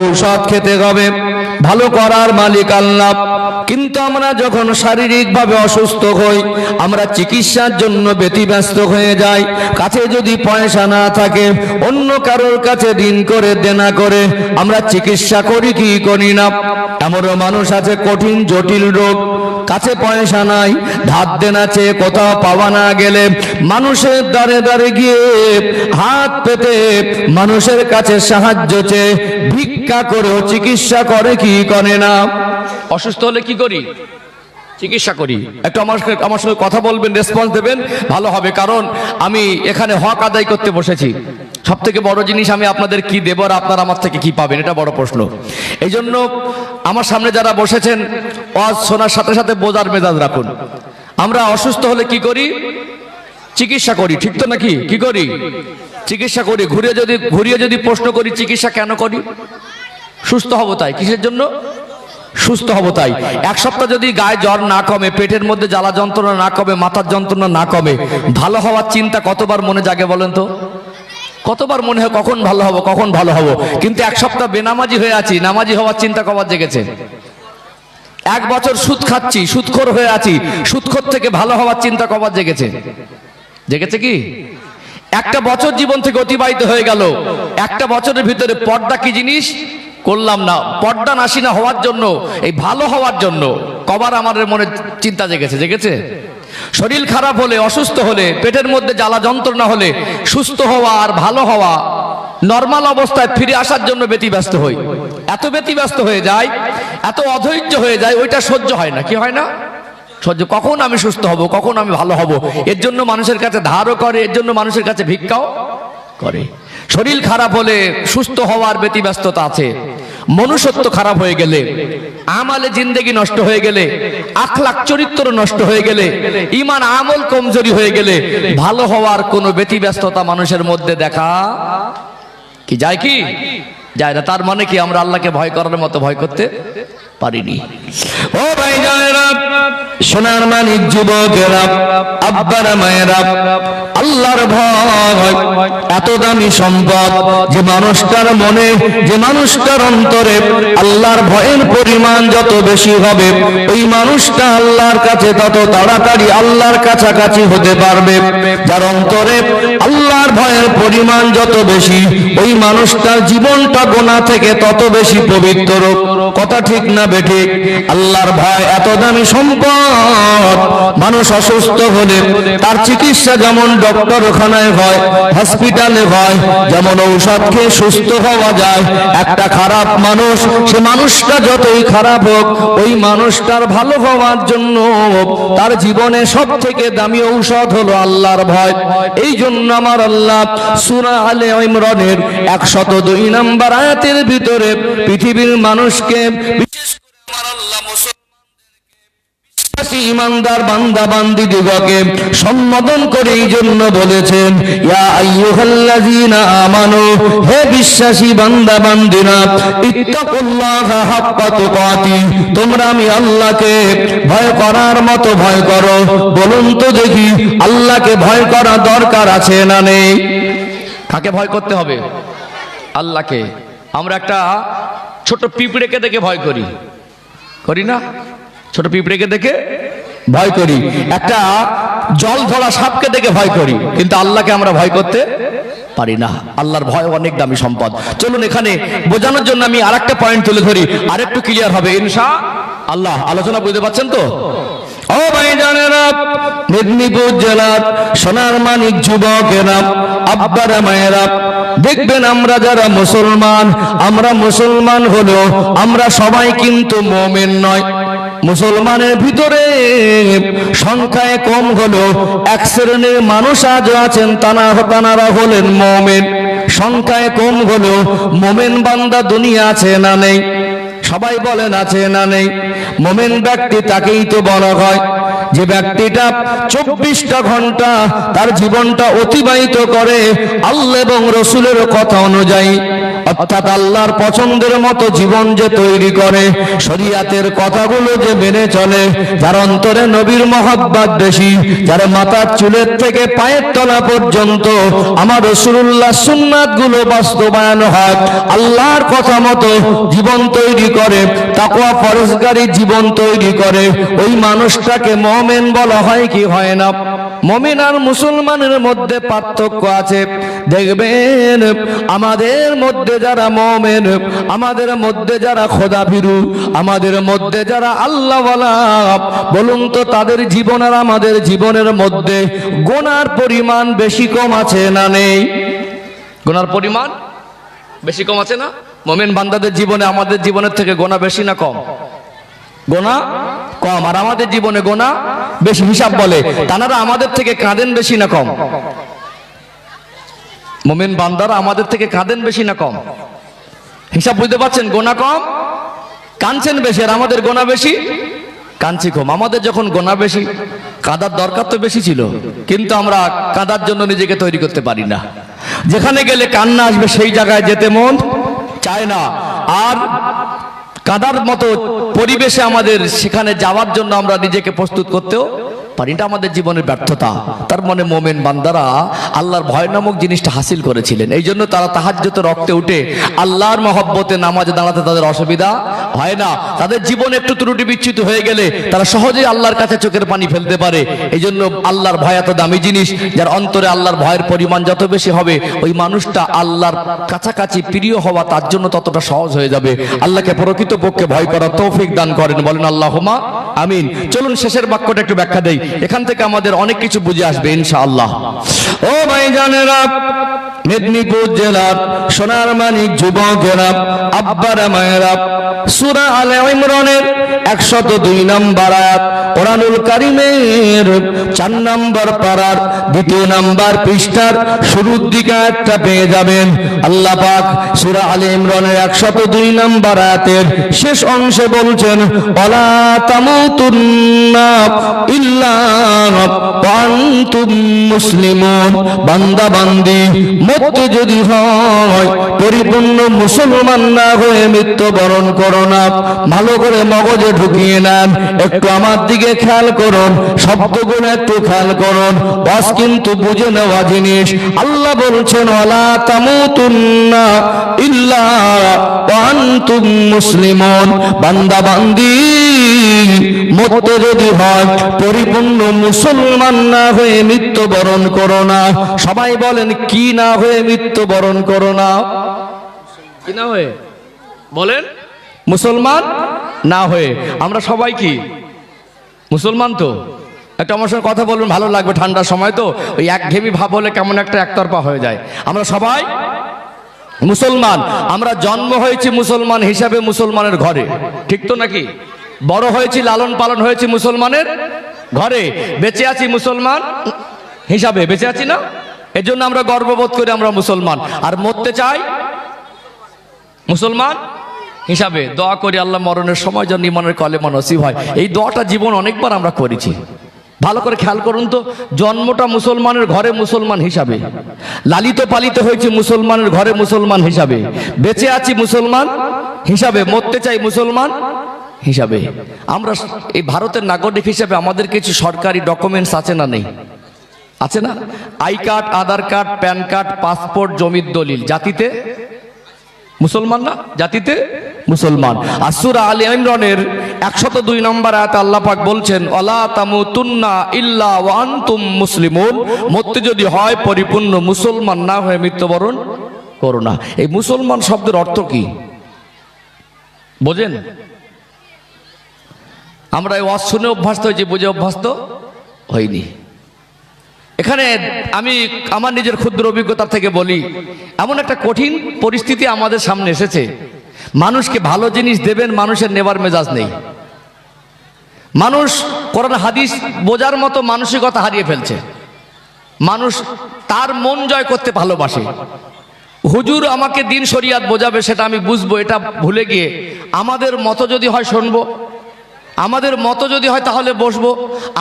ঔষধ খেতে হবে, ভালো করার মালিক আল্লাহ। কিন্তু আমরা যখন শারীরিকভাবে অসুস্থ হই, আমরা চিকিৎসার জন্য ব্যতিব্যস্ত হয়ে যাই। কাছে যদি পয়সা না থাকে, অন্য কারোর কাছে ঋণ করে দেনা করে আমরা চিকিৎসা করি কি করি না? এমনও মানুষ আছে কঠিন জটিল রোগ, কাছে পয়সা নাই, ধার দেনা চেয়ে কোথাও পাওয়া না গেলে মানুষের দ্বারে দ্বারে গিয়ে হাত পেতে মানুষের কাছে সাহায্য চেয়ে ভিক্ষা করেও চিকিৎসা করে কি করে না? অসুস্থ হলে কি করি? চিকিৎসা করি। একটু আমার সঙ্গে কথা বলবেন, রেসপন্স দেবেন, ভালো হবে। কারণ আমি এখানে হক আদায় করতে বসেছি। সব থেকে বড় জিনিস আমি আপনাদের কি দেব আর আপনারা আমার থেকে কি পাবেন, এটা বড় প্রশ্ন। এই জন্য আমার সামনে যারা বসেছেন, ওয়াজ শোনার সাথে সাথে বোঝার মেজাজ রাখুন। আমরা অসুস্থ হলে কি করি? চিকিৎসা করি, ঠিক তো নাকি? কি করি? চিকিৎসা করি। ঘুরিয়ে যদি প্রশ্ন করি চিকিৎসা কেন করি? সুস্থ হব তাই। কিসের জন্য? সুস্থ হব তাই। এক সপ্তাহ যদি গায়ে জ্বর না কমে, পেটের মধ্যে জ্বালা যন্ত্রণা না কমে, মাথার যন্ত্রণা না কমে, ভালো হওয়ার চিন্তা কতবার মনে জাগে বলেন তো? কতবার মনে হয় কখন ভালো হবো, কখন ভালো হবো। কিন্তু এক সপ্তাহ বেনামাজি হয়ে আছি, নামাজি হওয়ার চিন্তা কবার জেগেছে? এক বছর সুদ খাচ্ছি, সুদখোর হয়ে আছি, সুদখোর থেকে ভালো হওয়ার চিন্তা কবার জেগেছে? জেগেছে কি? একটা বছর জীবন থেকে অতিবাহিত হয়ে গেল, একটা বছরের ভিতরে পর্দা কি জিনিস করলাম না। পর্দা নাশিনা হওয়ার জন্য, এই ভালো হওয়ার জন্য কবার আমাদের মনে চিন্তা জেগেছে? জেগেছে। শরীর খারাপ হলে, অসুস্থ হলে, পেটের মধ্যে জ্বালা যন্ত্রণা হলে সুস্থ হওয়া আর ভালো হওয়া, নর্মাল অবস্থায় ফিরে আসার জন্য ব্যতিব্যস্ত হই। এত ব্যতিব্যস্ত হয়ে যায়, এত অধৈর্য হয়ে যায়, ওইটা সহ্য হয় না। কি হয় না? সহ্য। কখন আমি সুস্থ হব, কখন আমি ভালো হব, এর জন্য মানুষের কাছে ধারও করে, এর জন্য মানুষের কাছে ভিক্ষাও করে। শরীর খারাপ হলে সুস্থ হওয়ার ব্যতিব্যস্ততা আছে। মনুষ্যত্ব খারাপ হয়ে গেলে, আমালে জিন্দেগি নষ্ট হয়ে গেলে, আখলাক চরিত্র নষ্ট হয়ে গেলে, ঈমান আমল কমজোরি হয়ে গেলে ভালো হওয়ার কোনো ব্যতিব্যস্ততা মানুষের মধ্যে দেখা কি যায়? কি যায় না। তার মানে কি আমরা আল্লাহকে ভয় করার মতো ভয় করতে পারিনি। ও ভাই জানেরা, সোনার মানিক যুবকেরা, আব্বারা মায়েরা, আল্লাহর ভয় এত দামি সম্পদ যে মানুষটার মনে, যে মানুষটার অন্তরে আল্লাহর ভয়ের পরিমাণ যত বেশি হবে, ওই মানুষটা আল্লাহর কাছে তত তাড়াতাড়ি আল্লাহর কাছাকাছি হতে পারবে। যার অন্তরে আল্লাহর ভয়ের পরিমাণ যত বেশি, ওই মানুষটার জীবনটা গুনাহ থেকে তত বেশি পবিত্র। কথা ঠিক না বেঠিক? আল্লাহর ভয় এত দামি সম্পদ। মানুষ অসুস্থ হলে তার চিকিৎসা যেমন ডক্টরখানায় হয়, হসপিটালে হয়, যেমন ঔষধ খেয়ে সুস্থ হওয়া যায়, একটা খারাপ মানুষ, সে মানুষটা যতই খারাপ হোক, ওই মানুষটার ভালো হওয়ার জন্য তার জীবনে সব থেকে দামি ঔষধ হলো আল্লাহর ভয়। এই জন্য আমার আল্লাহ সূরা আলে ইমরানের 102 নম্বর আয়াতের ভিতরে পৃথিবীর মানুষকে, বিশেষ করে আমার আল্লাহ ইমানদার বান্দা বান্দি দিগকে সম্বোধন করে এই জন্য বলেছেন, ইয়া আইয়ুহাল্লাযীনা আমানু, হে বিশ্বাসী বান্দা বান্দিরা, ইত্তাকুল্লাহা হাক্কা তুকাতিহ, তোমরা আমি আল্লাহকে ভয় করার মতো ভয় করো। বলুন তো দেখি, আল্লাহকে ভয় করা দরকার আছে না নেই? কাকে ভয় করতে হবে? আল্লাহকে। আমরা একটা ছোট পিঁপড়েকে দেখে ভয় করি, করি না? ছোট পিঁপড়েকে দেখে ভয় করি, একটা জল ধরা সাপকে দেখে ভয় করি, কিন্তু আল্লাহকে আমরা ভয় করতে পারি না। আল্লাহর ভয় অনেক দামি সম্পদ। চলুন এখানে বোঝানোর জন্য আমি আরেকটা পয়েন্ট তুলে ধরি, আরেকটু ক্লিয়ার হবে ইনশাআল্লাহ। আলোচনা বুঝতে পারছেন তো? ও ভাই জানেরা, মেদিনীপুর জেলার সোনার মানিক যুবকেরা, আব্বারা মায়েরা, দেখবেন আমরা যারা মুসলমান, আমরা মুসলমান হলেও আমরা সবাই কিন্তু মুমিন নয়। মুসলমানের ভিতরে সংখ্যায় কম হলেও এক শ্রেণীর মানুষ আজও আছেন, তানারা হলেন মুমিন। সংখ্যায় কম হলেও মুমিন বান্দা দুনিয়া আছে না নেই? সবাই বলেন আছে না নেই? মুমিন ব্যক্তি তাকেই তো বলা হয় যে ব্যক্তিটা 24টা ঘন্টা তার জীবনটা অতিবাহিত করে আল্লাহ এবং রসুলের কথা অনুযায়ী, অর্থাৎ আল্লাহর পছন্দের মতো জীবন যে তৈরি করে, শরীয়তের কথাগুলো যে মেনে চলে, যার অন্তরে নবীর মহব্বত বেশি, যার মাথার চুলের থেকে পায়ের তলা পর্যন্ত আমার রাসূলুল্লাহ সুন্নাত গুলো বাস্তবায়ন হয়, আল্লাহর কথা মতো জীবন তৈরি করে, তাকওয়া ফরজগারি জীবন তৈরি করে, ওই মানুষটাকে মুমিন বলা হয় কি হয় না? মুমিন আর মুসলমানের মধ্যে পার্থক্য আছে। দেখবেন আমাদের মধ্যে যারা মুমিন, আমাদের মধ্যে যারা খোদাভীরু, আমাদের মধ্যে যারা আল্লাহওয়ালা, বলুন তো তাদের জীবন আর আমাদের জীবনের মধ্যে গুনার পরিমাণ বেশি কম আছে না নেই? গুনার পরিমাণ বেশি কম আছে না? মুমিন বান্দাদের জীবনে আমাদের জীবনের থেকে গুনাহ বেশি না কম? গুনাহ কম, আর আমাদের জীবনে গুনাহ বেশি। হিসাব বলে তারা আমাদের থেকে কাঁদেন বেশি না কম? মুমিন বান্দারা আমাদের থেকে কাঁদেন বেশি না কম? হিসাব বুঝতে পারছেন? গুনাহ কম, কাঁদছেন বেশি, আর আমাদের গুনাহ বেশি, কাঁদছি কম। আমাদের যখন গুনাহ বেশি, কাঁদার দরকার তো বেশি ছিল, কিন্তু আমরা কাঁদার জন্য নিজেকে তৈরি করতে পারি না। যেখানে গেলে কান্না আসবে সেই জায়গায় যেতে মন চায় না, আর কাদার মতো পরিবেশে আমাদের সেখানে যাওয়ার জন্য আমরা নিজেকে প্রস্তুত করতেও পারি না। আমাদের জীবনের ব্যর্থতা। তার মানে মুমিন বান্দারা আল্লাহর ভয় নামক জিনিসটা হাসিল করেছিলেন, এই জন্য তারা তাহাজ্জুদে রক্তে উঠে আল্লাহর মহব্বতে নামাজে দাঁড়াতে তাদের অসুবিধা হয় না। তাদের জীবন একটু ত্রুটি বিচ্যুত হয়ে গেলে তারা সহজেই আল্লাহর কাছে চোখের পানি ফেলতে পারে। এই জন্য আল্লাহর ভয় এত দামি জিনিস, যার অন্তরে আল্লাহর ভয়ের পরিমাণ যত বেশি হবে, ওই মানুষটা আল্লাহর কাছাকাছি প্রিয় হওয়া তার জন্য ততটা সহজ হয়ে যাবে। আল্লাহকে প্রকৃতপক্ষে ভয় করার তৌফিক দান করেন, বলেন আল্লাহুম্মা আমিন। চলুন শেষের বাক্যটা একটু ব্যাখ্যা দেই, এখান থেকে আমাদের অনেক কিছু বুঝে আসবে ইনশাআল্লাহ। ও ভাইজানেরা, মেদিনীপুর জেলার সোনার মানিক যুবকেরা, আব্বারা মায়েরা, সূরা আলে ইমরানের 102 নম্বর আয়াত, কোরআনুল কারীমের 4 নম্বর পারার 2 নম্বর পৃষ্ঠার শুরুর দিকে একটা পেয়ে যাবেন। আল্লাহ পাক সূরা আলে ইমরানের 102 নম্বর আয়াতের শেষ অংশে বলছেন, ওয়ালা তামুতুন্না ইল্লা ওয়া আনতুম মুসলিমুন। বান্দা বান্দি মরতে যদি হয় পরিপূর্ণ মুসলমান না হয়ে মৃত্যুবরণ করো না। ভালো করে মগজে ঢুকিয়ে নেন, একটু আমার দিকে খেয়াল করুন, শব্দগুলো একটু খেয়াল করুন, বাস কিন্তু বুঝে নেওয়া জিনিস। আল্লাহ বলছেন, ওয়ালা তামুতুন্না ইল্লা ওয়া আনতুম মুসলিমুন। বান্দা বান্দি মরতে যদি হয় পরিপূর্ণ মুসলমান না হয়ে মৃত্যুবরণ করো না। সবাই বলেন, কি না হয়ে মৃত্যুবরণ করো না? কি না হয়ে বলেন? মুসলমান না হয়ে। আমরা সবাই কি মুসলমান? তো একটা আমার সঙ্গে কথা বলবেন, ভালো লাগবে। ঠান্ডার সময় তো ওই একঘেয়েমি ভাব হলে কেমন একটা একতরফা হয়ে যায়। আমরা সবাই মুসলমান, আমরা জন্ম হয়েছি মুসলমান হিসাবে মুসলমানের ঘরে, ঠিক তো নাকি? বড় হয়েছি, লালন পালন হয়েছি মুসলমানের ঘরে, বেঁচে আছি মুসলমান হিসাবে, বেঁচে আছি না? এজন্য আমরা গর্ববোধ করি আমরা মুসলমান, আর মরতে চাই মুসলমান হিসাবে। দোয়া করি আল্লাহ মরণের সময় যেন ঈমানের কলেমা নসিব হয়। এই দোয়াটা জীবন অনেকবার আমরা করেছি। ভালো করে খেয়াল করুন তো, জন্মটা মুসলমানের ঘরে মুসলমান হিসাবে, লালিত পালিত হয়েছে মুসলমানের ঘরে মুসলমান হিসাবে, বেঁচে আছি মুসলমান হিসাবে, মরতে চাই মুসলমান হিসাবে। আমরা এই ভারতের নাগরিক হিসাবে আমাদের কিছু সরকারি ডকুমেন্টস আছে না নেই? আছে না? I card, Aadhaar card, pan card, passport, জমির দলিল। জাতিতে মুসলমান না? জাতিতে মুসলমান। আর সূরা আলে ইমরানের 102 নম্বর আয়াতে আল্লাহ পাক বলছেন, ওয়ালা তামুতুন্না ইল্লা ওয়া আনতুম মুসলিমুন। মরতে যদি হয় পরিপূর্ণ মুসলমান না হয়ে মৃত্যুবরণ করো না। এই মুসলমান শব্দের অর্থ কি বোঝেন? আমরা এই ওয়াজ শুনে অভ্যস্ত হয়েছি, বুঝে অভ্যস্ত হইনি। এখানে আমি আমার নিজের ক্ষুদ্র অভিজ্ঞতা থেকে বলি, এমন একটা কঠিন পরিস্থিতি আমাদের সামনে এসেছে। মানুষকে ভালো জিনিস দেবেন, মানুষের নেবার মেজাজ নেই। মানুষ কোরআন হাদিস বোঝার মতো মানসিকতা হারিয়ে ফেলছে। মানুষ তার মন জয় করতে ভালোবাসে। হুজুর আমাকে দিন শরিয়াত বোঝাবে, সেটা আমি বুঝবো, এটা ভুলে গিয়ে আমাদের মতো যদি হয় শুনবো, আমাদের মতো যদি হয় তাহলে বসবো,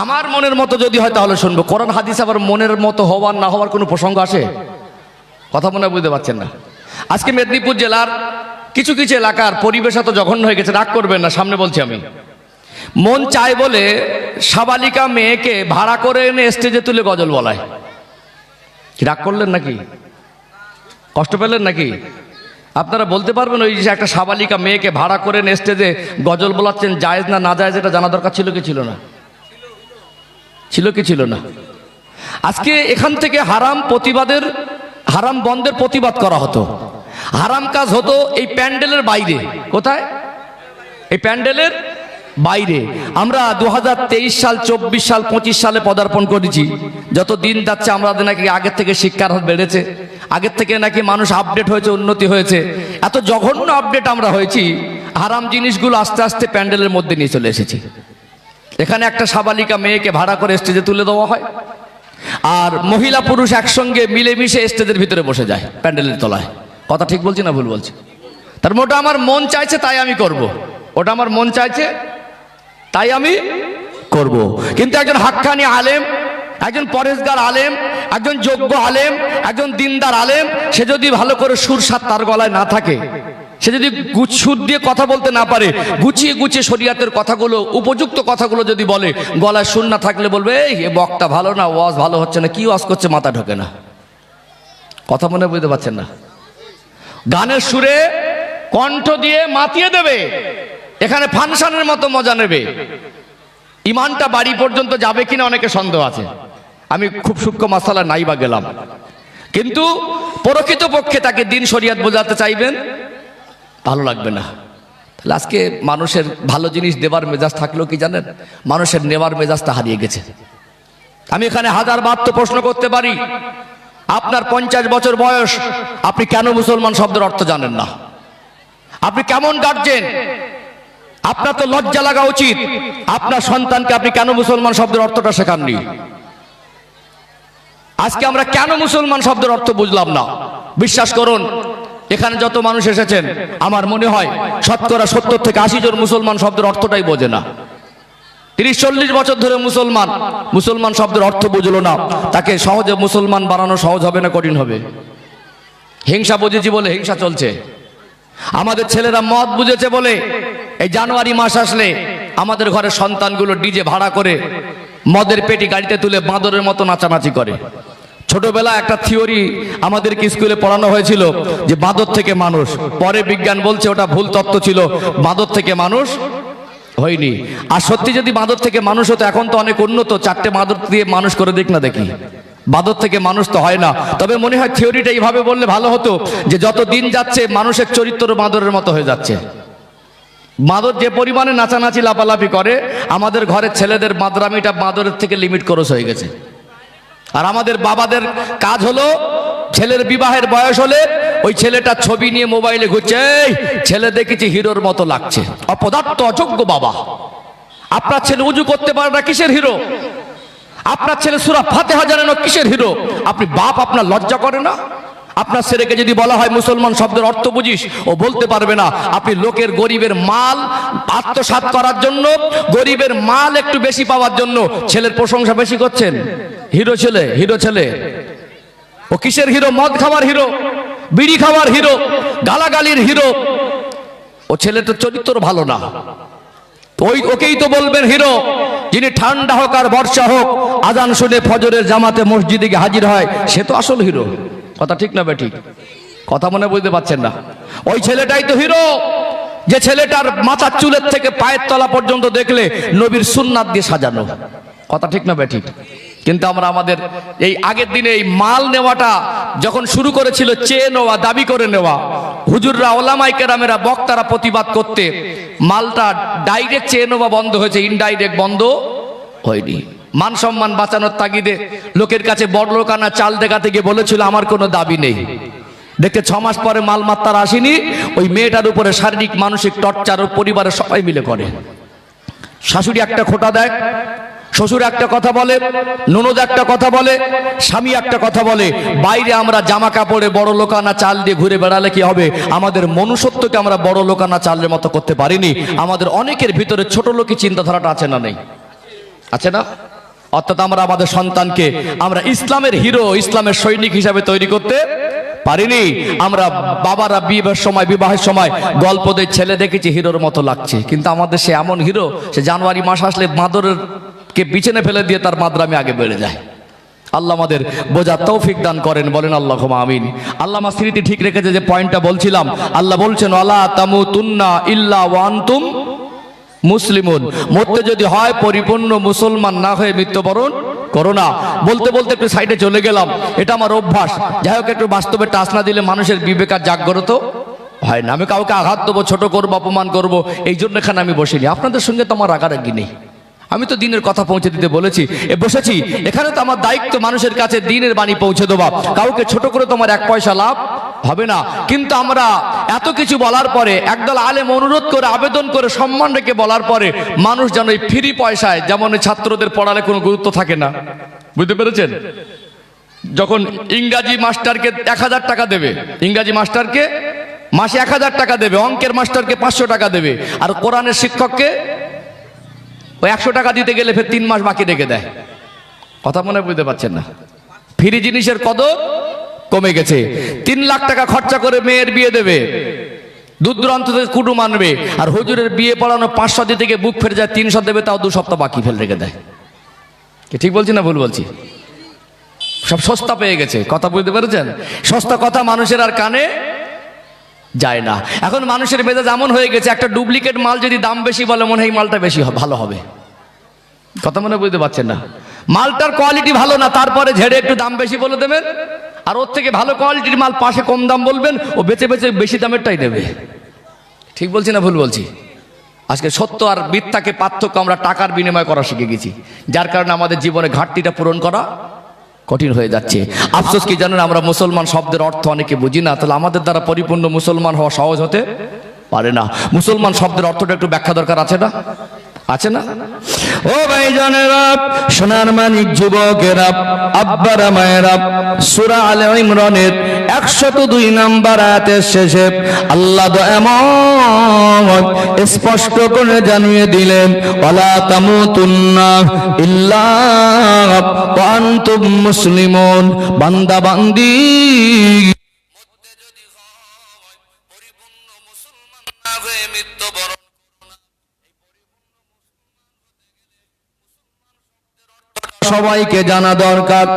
আমার মনের মতো যদি হয় তাহলে শুনবো। কোরআন হাদিস আবার মনের মতো হওয়ার না হওয়ার কোনো প্রসঙ্গ আসে? কথা মনে হয় বুঝতে পারছেন না। আজকে মেদিনীপুর জেলার কিছু কিছু এলাকার পরিবেশ এত জঘন্য হয়ে গেছে, রাগ করবেন না, সামনে বলছি আমি। মন চায় বলে সাবালিকা মেয়েকে ভাড়া করে এনে স্টেজে তুলে গজল বলায়। কি রাগ করলেন নাকি? কষ্ট পেলেন নাকি? আপনারা বলতে পারবেন ওই যে একটা সাবালিকা মেয়েকে ভাড়া করে এনে স্টেজে গজল বলাচ্ছেন, জায়েজ না না জায়েজ এটা জানা দরকার ছিল কি ছিল না? ছিল কি ছিল না? আজকে এখান থেকে হারাম বন্ধের প্রতিবাদ করা হতো। হারাম কাজ হতো এই প্যান্ডেলের বাইরে। কোথায়? এই প্যান্ডেলের বাইরে। আমরা 2023 সাল, 24 সাল, 25 সালে পদার্পণ করেছি। যত দিন যাচ্ছে আমাদের নাকি আগের থেকে শিক্ষার হার বেড়েছে, আগের থেকে নাকি মানুষ আপডেট হয়েছে, উন্নতি হয়েছে। এত জঘন্য আপডেট আমরা হয়েছি, হারাম জিনিসগুলো আস্তে আস্তে প্যান্ডেলের মধ্যে নিয়ে চলে এসেছি। এখানে একটা সাবালিকা মেয়েকে ভাড়া করে স্টেজে তুলে দেওয়া হয়, আর মহিলা পুরুষ একসঙ্গে মিলেমিশে স্টেজের ভিতরে বসে যায় প্যান্ডেলের তলায়। কথা ঠিক বলছি না ভুল বলছি? তার মোটা আমার মন চাইছে তাই আমি করব, ওটা আমার মন চাইছে তাই আমি করব। কিন্তু একজন হাক্কানি আলেম, একজন পরেশগার আলেম, একজন যোগ্য আলেম, একজন দিনদার আলেম, সে যদি ভালো করে সুর সাত তার গলায় না থাকে, সে যদি সুর দিয়ে কথা বলতে না পারে, গুছিয়ে গুছিয়ে শরিয়াতের কথাগুলো, উপযুক্ত কথাগুলো যদি বলে, গলায় সুর না থাকলে বলবে এই বক্তা ভালো না, ওয়াজ ভালো হচ্ছে না, কি ওয়াজ করছে মাথা ঢোকে না। কথা মনে বুঝতে পারছেন না? গানের সুরে কণ্ঠ দিয়ে মাতিয়ে দেবে, এখানে ফাংশনের মতো মজা নেবে। ইমানটা বাড়ি পর্যন্ত যাবে কিনা অনেকে সন্দেহ আছে। আমি খুব সূক্ষ্ম মাসালা নাই বা গেলাম, কিন্তু প্রকৃত পক্ষে তাকে দিন শরিয়াত বোঝাতে চাইবেন, ভালো লাগবে না। তাহলে আজকে মানুষের ভালো জিনিস দেবার মেজাজ থাকলেও কি জানেন, মানুষের নেবার মেজাজটা হারিয়ে গেছে। আমি এখানে হাজার বার তো প্রশ্ন করতে পারি, আপনার 50 বছর বয়স, আপনি কেন মুসলমান শব্দের অর্থ জানেন না? আপনি কেমন গার্জেন? আপনার তো লজ্জা লাগা উচিত। আপনার সন্তানকে আপনি কেন মুসলমান শব্দের অর্থটা শেখাননি? আজকে আমরা কেন মুসলমান শব্দের অর্থ বুঝলাম না? বিশ্বাস করুন, এখানে যত মানুষ এসেছেন আমার মনে হয় শতকরা 70 থেকে 80 জন মুসলমান শব্দের অর্থটাই বোঝে না। 30-40 বছর ধরে মুসলমান শব্দের অর্থ বুঝলো না, তাকে সহজে মুসলমান বানানো সহজ হবে না কঠিন হবে? হিংসা বুঝেছি বলে হিংসা চলছে। আমাদের ছেলেরা মদ বুঝেছে বলে এই জানুয়ারি মাস আসলে আমাদের ঘরের সন্তানগুলো ডিজে ভাড়া করে মদের পেটি গাড়িতে তুলে বাঁদরের মতো নাচানাচি করে। ছোটবেলা একটা থিওরি আমাদেরকে স্কুলে পড়ানো হয়েছিল যে বাঁদর থেকে মানুষ, পরে বিজ্ঞান বলছে ওটা ভুল তত্ত্ব ছিল, বাঁদর থেকে মানুষ হয়নি। আর সত্যি যদি বাঁদর থেকে মানুষ হতো, এখন তো অনেক উন্নত, 4টে বাঁদর দিয়ে মানুষ করে দেখ না দেখি, বাঁদর থেকে মানুষ তো হয় না। তবে মনে হয় থিওরিটা এইভাবে বললে ভালো হতো যে যত দিন যাচ্ছে মানুষের চরিত্র বাঁদরের মতো হয়ে যাচ্ছে। বাঁদর যে পরিমাণে নাচানাচি লাপালাপি করে, আমাদের ঘরের ছেলেদের মাদরামিটা বাঁদরের থেকে লিমিট ক্রস হয়ে গেছে। আর আমাদের বাবাদের কাজ হলো ছেলের বিবাহের বয়স হলে ওই ছেলেটা ছবি নিয়ে মোবাইলে ঘুরছে, এই ছেলে দেখেছি হিরোর মতো লাগছে, অপদার্থ অযোগ্য বাবা। আপনার ছেলে উজু করতে পারে না, কিসের হিরো? আপনার ছেলে সূরা ফাতিহা জানে না, কিসের হিরো? আপনি বাপ, আপনার লজ্জা করে না? আপনার ছেলেকে যদি বলা হয় মুসলমান শব্দের অর্থ বুঝিস, ও বলতে পারবে না। আপনি লোকের গরিবের মাল আত্মসাৎ করার জন্য, গরিবের মাল একটু বেশি পাওয়ার জন্য ছেলের প্রশংসা বেশি করছেন। হিরো ছেলে, হিরো ছেলে, ও কিসের হিরো? মদ খাওয়ার হিরো, বিড়ি খাওয়ার হিরো, গালাগালির হিরো। ও ছেলে তো চরিত্র ভালো না। ওকেই তো বলবেন হিরো যিনি ঠান্ডা হোক আর বর্ষা হোক আজান শুনে ফজরের জামাতে মসজিদে গিয়ে হাজির হয়, সে তো আসল হিরো। কথা ঠিক না বেঠিক? কথা মনে বুঝতে পারছেন না? ওই ছেলেটাই তো হিরো, যে ছেলেটার মাথার চুলের থেকে পায়ের তলা পর্যন্ত দেখলে নবীর সুন্নাত দিয়ে সাজানো। কথা ঠিক না বেঠিক? কিন্তু আমরা আমাদের এই আগের দিনে এই মাল নেওয়াটা যখন শুরু করেছিল, চেয়ে নেওয়া, দাবি করে নেওয়া, হুজুররা, ওলামায়ে কেরামেরা, বক্তারা প্রতিবাদ করতে, মালটা ডাইরেক্ট চেয়ে নেওয়া বন্ধ হয়েছে, ইনডাইরেক্ট বন্ধ হয়নি। মান সম্মান বাঁচানোর তাগিদে লোকের কাছে বড়লোকানা চাল দেখাতে গিয়ে বলেছিল আমার কোনো দাবি নেই। দেখতে 6 মাস পরে মাল মাত্তার আসেনি, ওই মেয়েটার উপরে শারীরিক মানসিক টর্চার পরিবারের সবাই মিলে করে। শাশুড়ি একটা খোঁটা দেয়, শ্বশুর একটা কথা বলে, ননদ একটা কথা বলে, স্বামী একটা কথা বলে, বাইরে আমরা জামা কাপড়ে বড় লোকানা চাল দিয়ে ঘুরে বেড়ালে কি হবে? আমাদের মনুষ্যত্বকে আমরা বড় লোকানা চালের মতো করতে পারিনি। আমাদের অনেকের ভিতরে ছোট লোকই চিন্তাধারাটা আছে না নেই? আছে না? অর্থাৎ আমরা আমাদের সন্তানকে আমরা ইসলামের হিরো, ইসলামের সৈনিক হিসাবে তৈরি করতে পারিনি। আমরা বাবারা বিবাহের সময় গল্প দিয়ে ছেলে দেখেছি হিরোর মতো লাগছে, কিন্তু আমাদের সে এমন হিরো, সে জানুয়ারি মাস আসলে মাদরের কে বিছানে ফেলে দিয়ে তার মাদ্রামে আগে বেড়ে যায়। আল্লাহ আমাদের বোঝার তৌফিক দান করেন, বলেন আল্লাহুম্মা আমিন। আল্লাহ আমার স্মৃতি ঠিক রেখেছে, যে পয়েন্টটা বলছিলাম, আল্লাহ বলছেন ওয়ালা তামুতুন্না ইল্লা ওয়া আনতুম মুসলিমুন, মরতে যদি হয় পরিপূর্ণ মুসলমান না হয়ে মৃত্যুবরণ করো না। বলতে বলতে একটু সাইডে চলে গেলাম, এটা আমার অভ্যাস। যাই হোক, একটু বাস্তবে টাচ না দিলে মানুষের বিবেক আর জাগ্রত হয় না। আমি কাউকে আঘাত দেবো, ছোট করবো, অপমান করবো, এই জন্য এখানে আমি বসিনি। আপনাদের সঙ্গে তো আমার রাগারাগি নেই, আমি তো দিনের কথা পৌঁছে দিতে বলেছি, বসেছি। এখানে তো আমার দায়িত্ব মানুষের কাছে দিনের বাণী পৌঁছে দেওয়া। কাউকে ছোট করে তোমার এক পয়সা লাভ হবে না। কিন্তু আমরা এত কিছু বলার পরে, একদল আলেম অনুরোধ করে, আবেদন করে, সম্মান রেখে বলার পরে মানুষ যেন এই ফ্রি পয়সায়, যেমন ছাত্রদের পড়ালে কোনো গুরুত্ব থাকে না, বুঝতে পেরেছেন? যখন ইংরাজি মাস্টারকে 1000 টাকা দেবে, ইংরাজি মাস্টারকে মাসে 1000 টাকা দেবে, অঙ্কের মাস্টারকে 500 টাকা দেবে, আর কোরআনের শিক্ষককে ওই 100 টাকা দিতে গেলে ফের 3 মাস বাকি রেখে দেয়। কথা মনে বুঝতে পারছেন না? ফ্রি জিনিসের কদর কমে গেছে। 3 লাখ টাকা খরচা করে মেয়ের বিয়ে দেবে, দূর দূরান্ত থেকে কুটুম আনবে, আর হুজুরের বিয়ে পড়ানো 500 দিতে গিয়ে বুক ফেরে যায়, 300 দেবে, তাও 2 সপ্তাহ বাকি ফেলে রেখে দেয়। ঠিক বলছি না ভুল বলছি? সব সস্তা পেয়ে গেছে, কথা বুঝতে পেরেছেন? সস্তা কথা মানুষের আর কানে যায় না। এখন মানুষের মেজাজ এমন হয়ে গেছে, একটা ডুপ্লিকেট মাল যদি দাম বেশি বলে, মনে হয় এই মালটা বেশি ভালো হবে। কথা মনে বুঝতে পারছেন না? মালটার কোয়ালিটি ভালো না, তারপরে ঝেড়ে একটু দাম বেশি বলে দেবেন, আর ওর থেকে ভালো কোয়ালিটির মাল পাশে কম দাম বলবেন, ও বেচে বেচে বেশি দামেরটাই দেবে। ঠিক বলছি না ভুল বলছি? আজকে সত্য আর মিথ্যাকে পার্থক্য আমরা টাকার বিনিময় করা শিখে গেছি, যার কারণে আমাদের জীবনে ঘাটতিটা পূরণ করা কঠিন হয়ে যাচ্ছে। আফসোস কি জানেন, আমরা মুসলমান শব্দের অর্থ অনেকে বুঝি না, তাহলে আমাদের দ্বারা পরিপূর্ণ মুসলমান হওয়া সহজ হতে পারে না। মুসলমান শব্দের অর্থটা একটু ব্যাখ্যা দরকার আছে না? আছে না? ও ভাই জানেরা, সোনার মানিক যুবকেরা, আব্বারা মায়েরা, সূরা আলে ইমরানের 102 নম্বর আয়াতের শেষে আল্লাহ দয়াময় স্পষ্ট করে জানিয়ে দিলেন, ওয়ালা তামুতুন্না ইল্লা ওয়া আনতুম মুসলিমুন। বান্দা বান্দি মধ্যে যদি হয় পরিপূর্ণ মুসলমান না হয়ে মৃত্যুবরণ, সবাইকে জানা দরকার।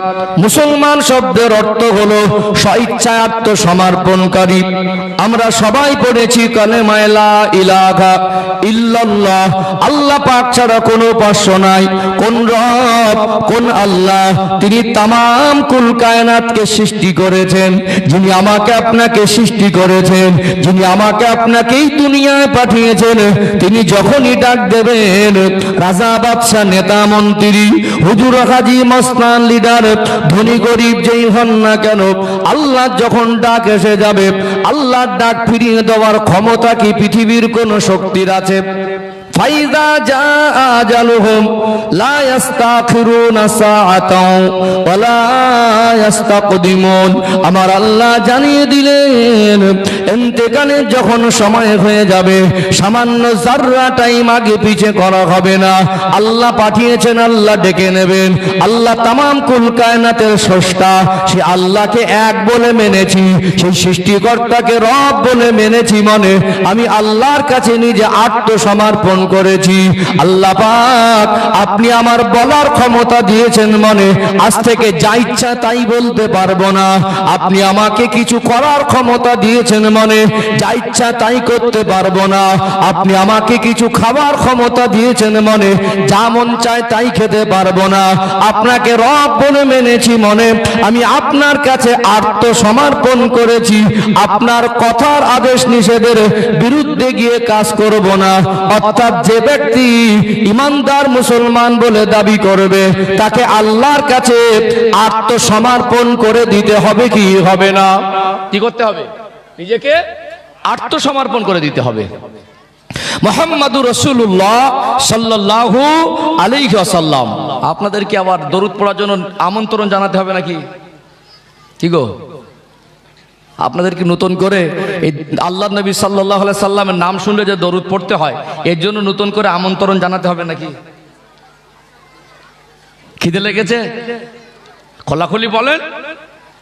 মুসলমান শব্দের অর্থ হলো স্বইচ্ছায় আত্মসমর্পণকারী। আমরা সবাই পড়েছি কালেমা লা ইলাহা ইল্লাল্লাহ, আল্লাহ পাক ছাড়া কোনো উপাস্য নাই। কোন রব, কোন আল্লাহ? তিনি তামাম কুল কায়নাতকে সৃষ্টি করেছেন, যিনি আমাকে আপনাকে সৃষ্টি করেছেন, যিনি আমাকে আপনাকে এই দুনিয়ায় পাঠিয়েছেন। তিনি যখনই ডাক দেবেন, রাজা বাদশা নেতা মন্ত্রী হুজুর হাজি মস্তান লিডার ধনী গরিব যেই হন না কেন, আল্লাহ যখন ডাক এসে যাবে, আল্লাহর ডাক ফিরিয়ে দেওয়ার ক্ষমতা কি পৃথিবীর কোন শক্তির আছে? ফাইজা জাআ আজালুহুম লা ইস্তাখিরুনা সাআতাও ওয়া লা ইস্তাকদিমুন। আমার আল্লাহ জানিয়ে দিলেন, ইন্তেকালের যখন সময় হয়ে যাবে, সামান্য যাররা টাইম আগে পিছে করা হবে না। আল্লাহ পাঠিয়েছেন, আল্লাহ ডেকে নেবেন। আল্লাহ তামাম কুল কায়নাতের স্রষ্টা, সে আল্লাহকে এক বলে মেনেছি, সেই সৃষ্টিকর্তাকে রব বলে মেনেছি, মানে আমি আল্লাহর কাছে নিজে আত্মসমর্পণ করেছি। আল্লাহ পাক আপনি আমার বলার ক্ষমতা দিয়েছেন, মানে আজ থেকে যা ইচ্ছা তাই বলতে পারবো না। আপনি আমাকে কিছু করার ক্ষমতা দিয়েছেন, মানে যা ইচ্ছা তাই করতে পারবো না। আপনি আমাকে কিছু খাবার ক্ষমতা দিয়েছেন, মানে যা মন চায় তাই খেতে পারবো না। আপনাকে রব বলে মেনেছি, মানে আমি আপনার কাছে আত্মসমর্পণ করেছি। আপনার কথার আদেশ নিষেধের বিরুদ্ধে গিয়ে কাজ করব না। অর্থাৎ যে ব্যক্তি ইমানদার মুসলমান বলে দাবি করবে, তাকে আল্লাহর কাছে আত্মসমর্পণ করে দিতে হবে কি হবে না? কি করতে হবে? নিজেকে আত্মসমর্পণ করে দিতে হবে। মুহাম্মাদুর রাসূলুল্লাহ সাল্লাল্লাহু আলাইহি ওয়াসাল্লাম। আপনাদেরকে আবার দরুদ পড়ার জন্য আমন্ত্রণ জানাতে হবে নাকি? কি গো, আপনাদেরকে নতুন করে এই আল্লাহর নবী সাল্লাল্লাহু আলাইহি সাল্লামের নাম শুনলে যে দরুদ পড়তে হয়, এর জন্য নতুন করে আমন্ত্রণ জানাতে হবে নাকি? খিদে লেগেছে? খোলাখুলি বলেন।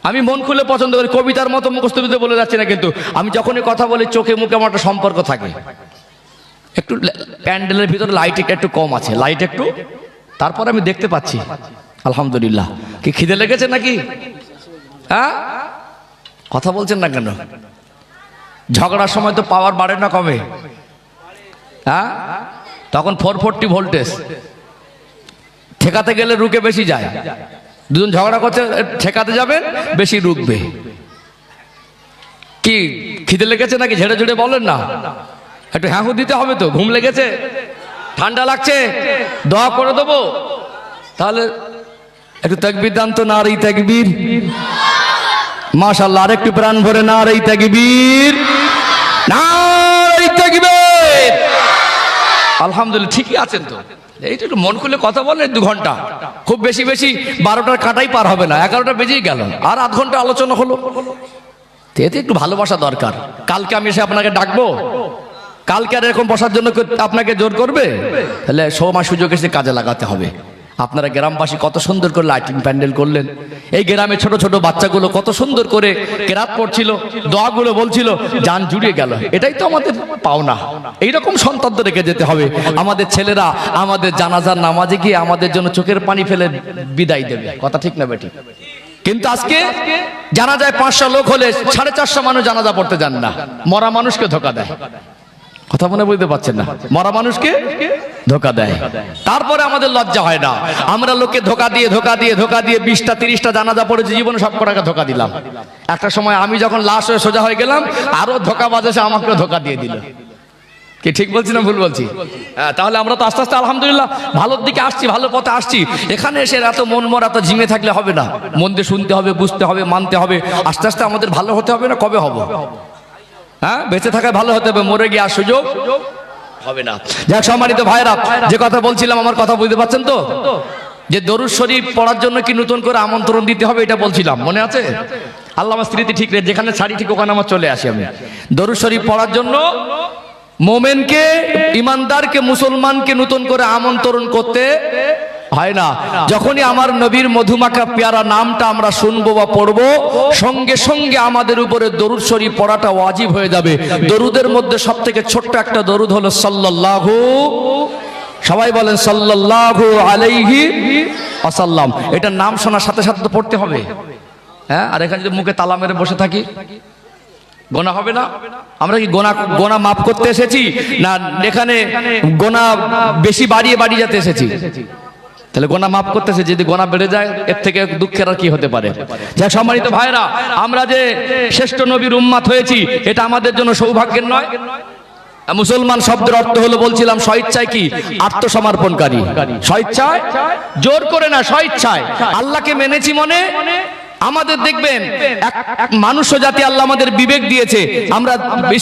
আমি মন খুলে পছন্দ করি, কবিতার মতো মুখস্থ বিদ্যা বলে যাচ্ছি না, কিন্তু আমি যখনই কথা বলি চোখে মুখে আমার একটা সম্পর্ক থাকে। একটু প্যান্ডেলের ভিতরে লাইট একটু কম আছে, লাইট একটু, তারপর আমি দেখতে পাচ্ছি আলহামদুলিল্লাহ। কি খিদে লেগেছে নাকি? হ্যাঁ, কথা বলছেন না কেন? ঝগড়ার সময় তো পাওয়ার বাড়ে না কমে? হ্যাঁ, তখন 440 ভোল্টেজ, ঠেকাতে গেলে রুকে বেশি যায়। দুজন ঝগড়া করছে, ঠেকাতে যাবেন বেশি রুকবে। কি খিদে লেগেছে নাকি? ঝেড়ে ঝেড়ে বলেন না, একটু হ্যাঁ দিতে হবে তো। ঘুম লেগেছে, ঠান্ডা লাগছে, দোয়া করে দেবো? তাহলে একটু তাকবীর দান তো। নারী তাকবীর, মাশাআল্লাহ। আর একটু প্রাণ ভরে নারী তাকবীর, নারী তাকবীর। আলহামদুলিল্লাহ, ঠিকই আছেন তো। এইটা একটু মন খুলে কথা বলেন। 2 ঘন্টা, খুব বেশি বেশি 12টার কাটাই পার হবে না, 11টা বেজেই গেল, আর আধ ঘন্টা আলোচনা হলো। এতে একটু ভালোবাসা দরকার। কালকে আমি এসে আপনাকে ডাকবো, কালকে আর এরকম বসার জন্য আপনাকে জোর করবে? তাহলে সময় সুযোগ এসে কাজে লাগাতে হবে। আপনারা গ্রামবাসী কত সুন্দর করে লাইটিং প্যান্ডেল করলেন। এই গ্রামে ছোট ছোট বাচ্চাগুলো কত সুন্দর করে কেরাত পড়ছিল, দোয়াগুলো বলছিল, জান জুড়িয়ে গেল। এটাই তো আমাদের পাওনা। এইরকম সন্তানদের রেখে যেতে হবে। আমাদের ছেলেরা আমাদের জানাজার নামাজে গিয়ে আমাদের জন্য চোখের পানি ফেলে বিদায় দেবে। কথা ঠিক না বেটি? কিন্তু আজকে জানাজায় 500 লোক হলে 450 মানুষ জানাজা পড়তে যান না। মরা মানুষকে ধোকা দেয়। কথা মনে বুঝতে পারছেন না? মরা মানুষকে ধোকা দেয়। তারপরে আমাদের লজ্জা হয় না। আমরা লোককে ধোকা দিয়ে 20টা 30টা জানাজা পড়েছি, জীবনে সব কটাকে ধোকা দিলাম। একটা সময় আমি যখন লাশ হয়ে সোজা হয়ে গেলাম, আরো ধোকাবাজ এসে আমাকে ধোকা দিয়ে দিল। কি ঠিক বলছি না ভুল বলছি? তাহলে আমরা তো আস্তে আস্তে আলহামদুলিল্লাহ ভালোর দিকে আসছি, ভালো পথে আসছি। এখানে এসে এত মন মরা, এত ঝিমে থাকলে হবে না। মন দিয়ে শুনতে হবে, বুঝতে হবে, মানতে হবে। আস্তে আস্তে আমাদের ভালো হতে হবে না? কবে হব? হ্যাঁ, বেঁচে থাকায় ভালো হতে হবে, মরে গিয়ে আর সুযোগ হবে না। যাক সম্মানিত ভাইরা, যে কথা বলছিলাম, আমার কথা বুঝতে পারছেন তো? যে দরুদ শরীফ পড়ার জন্য কি নতুন করে আমন্ত্রণ দিতে হবে, এটা বলছিলাম, মনে আছে? আল্লাহ আমার স্মৃতি ঠিক রে, যেখানে ছাড়ি ঠিক ওখানে আমার চলে আসি আমি। দরুদ শরীফ পড়ার জন্য মোমেনকে, ইমানদারকে, মুসলমানকে নতুন করে আমন্ত্রণ করতে হয় না। যখনই আমার নবীর মধুমাখা পেয়ারা নামটা আমরা শুনবো বা পড়বো, সঙ্গে সঙ্গে আমাদের উপরে দরুদ শরীফ পড়াটা ওয়াজিব হয়ে যাবে। দরুদের মধ্যে সবথেকে ছোট্ট একটা দরুদ হলো সাল্লাল্লাহু, সবাই বলেন সাল্লাল্লাহু আলাইহি ওয়াসাল্লাম। এটা নাম শোনার সাথে সাথে তো পড়তে হবে। হ্যাঁ, আর এখানে যদি মুখে তালা মেরে বসে থাকি, গোনা হবে না? আমরা কি গোনা মাফ করতে এসেছি, না এখানে গোনা বেশি বাড়িয়ে যেতে এসেছি? তাহলে গোনা মাফ করতেছে। যদি গোনা বেড়ে যায়, এর থেকে দুঃখের আর কি হতে পারে? যা সম্মানিত ভাইরা, আমরা যে শ্রেষ্ঠ নবীর উম্মত হয়েছি, এটা আমাদের জন্য সৌভাগ্যের নয়? মুসলমান শব্দের অর্থ হলো, বলছিলাম, স্বইচ্ছায় কি? আত্মসমর্পণকারী। স্বইচ্ছায়, জোর করে না, স্বইচ্ছায় আল্লাহকে মেনেছি মনে। আমাদের দেখবেন এক মানুষ জাতি আল্লাহ আমাদের বিবেক দিয়েছে। আমরা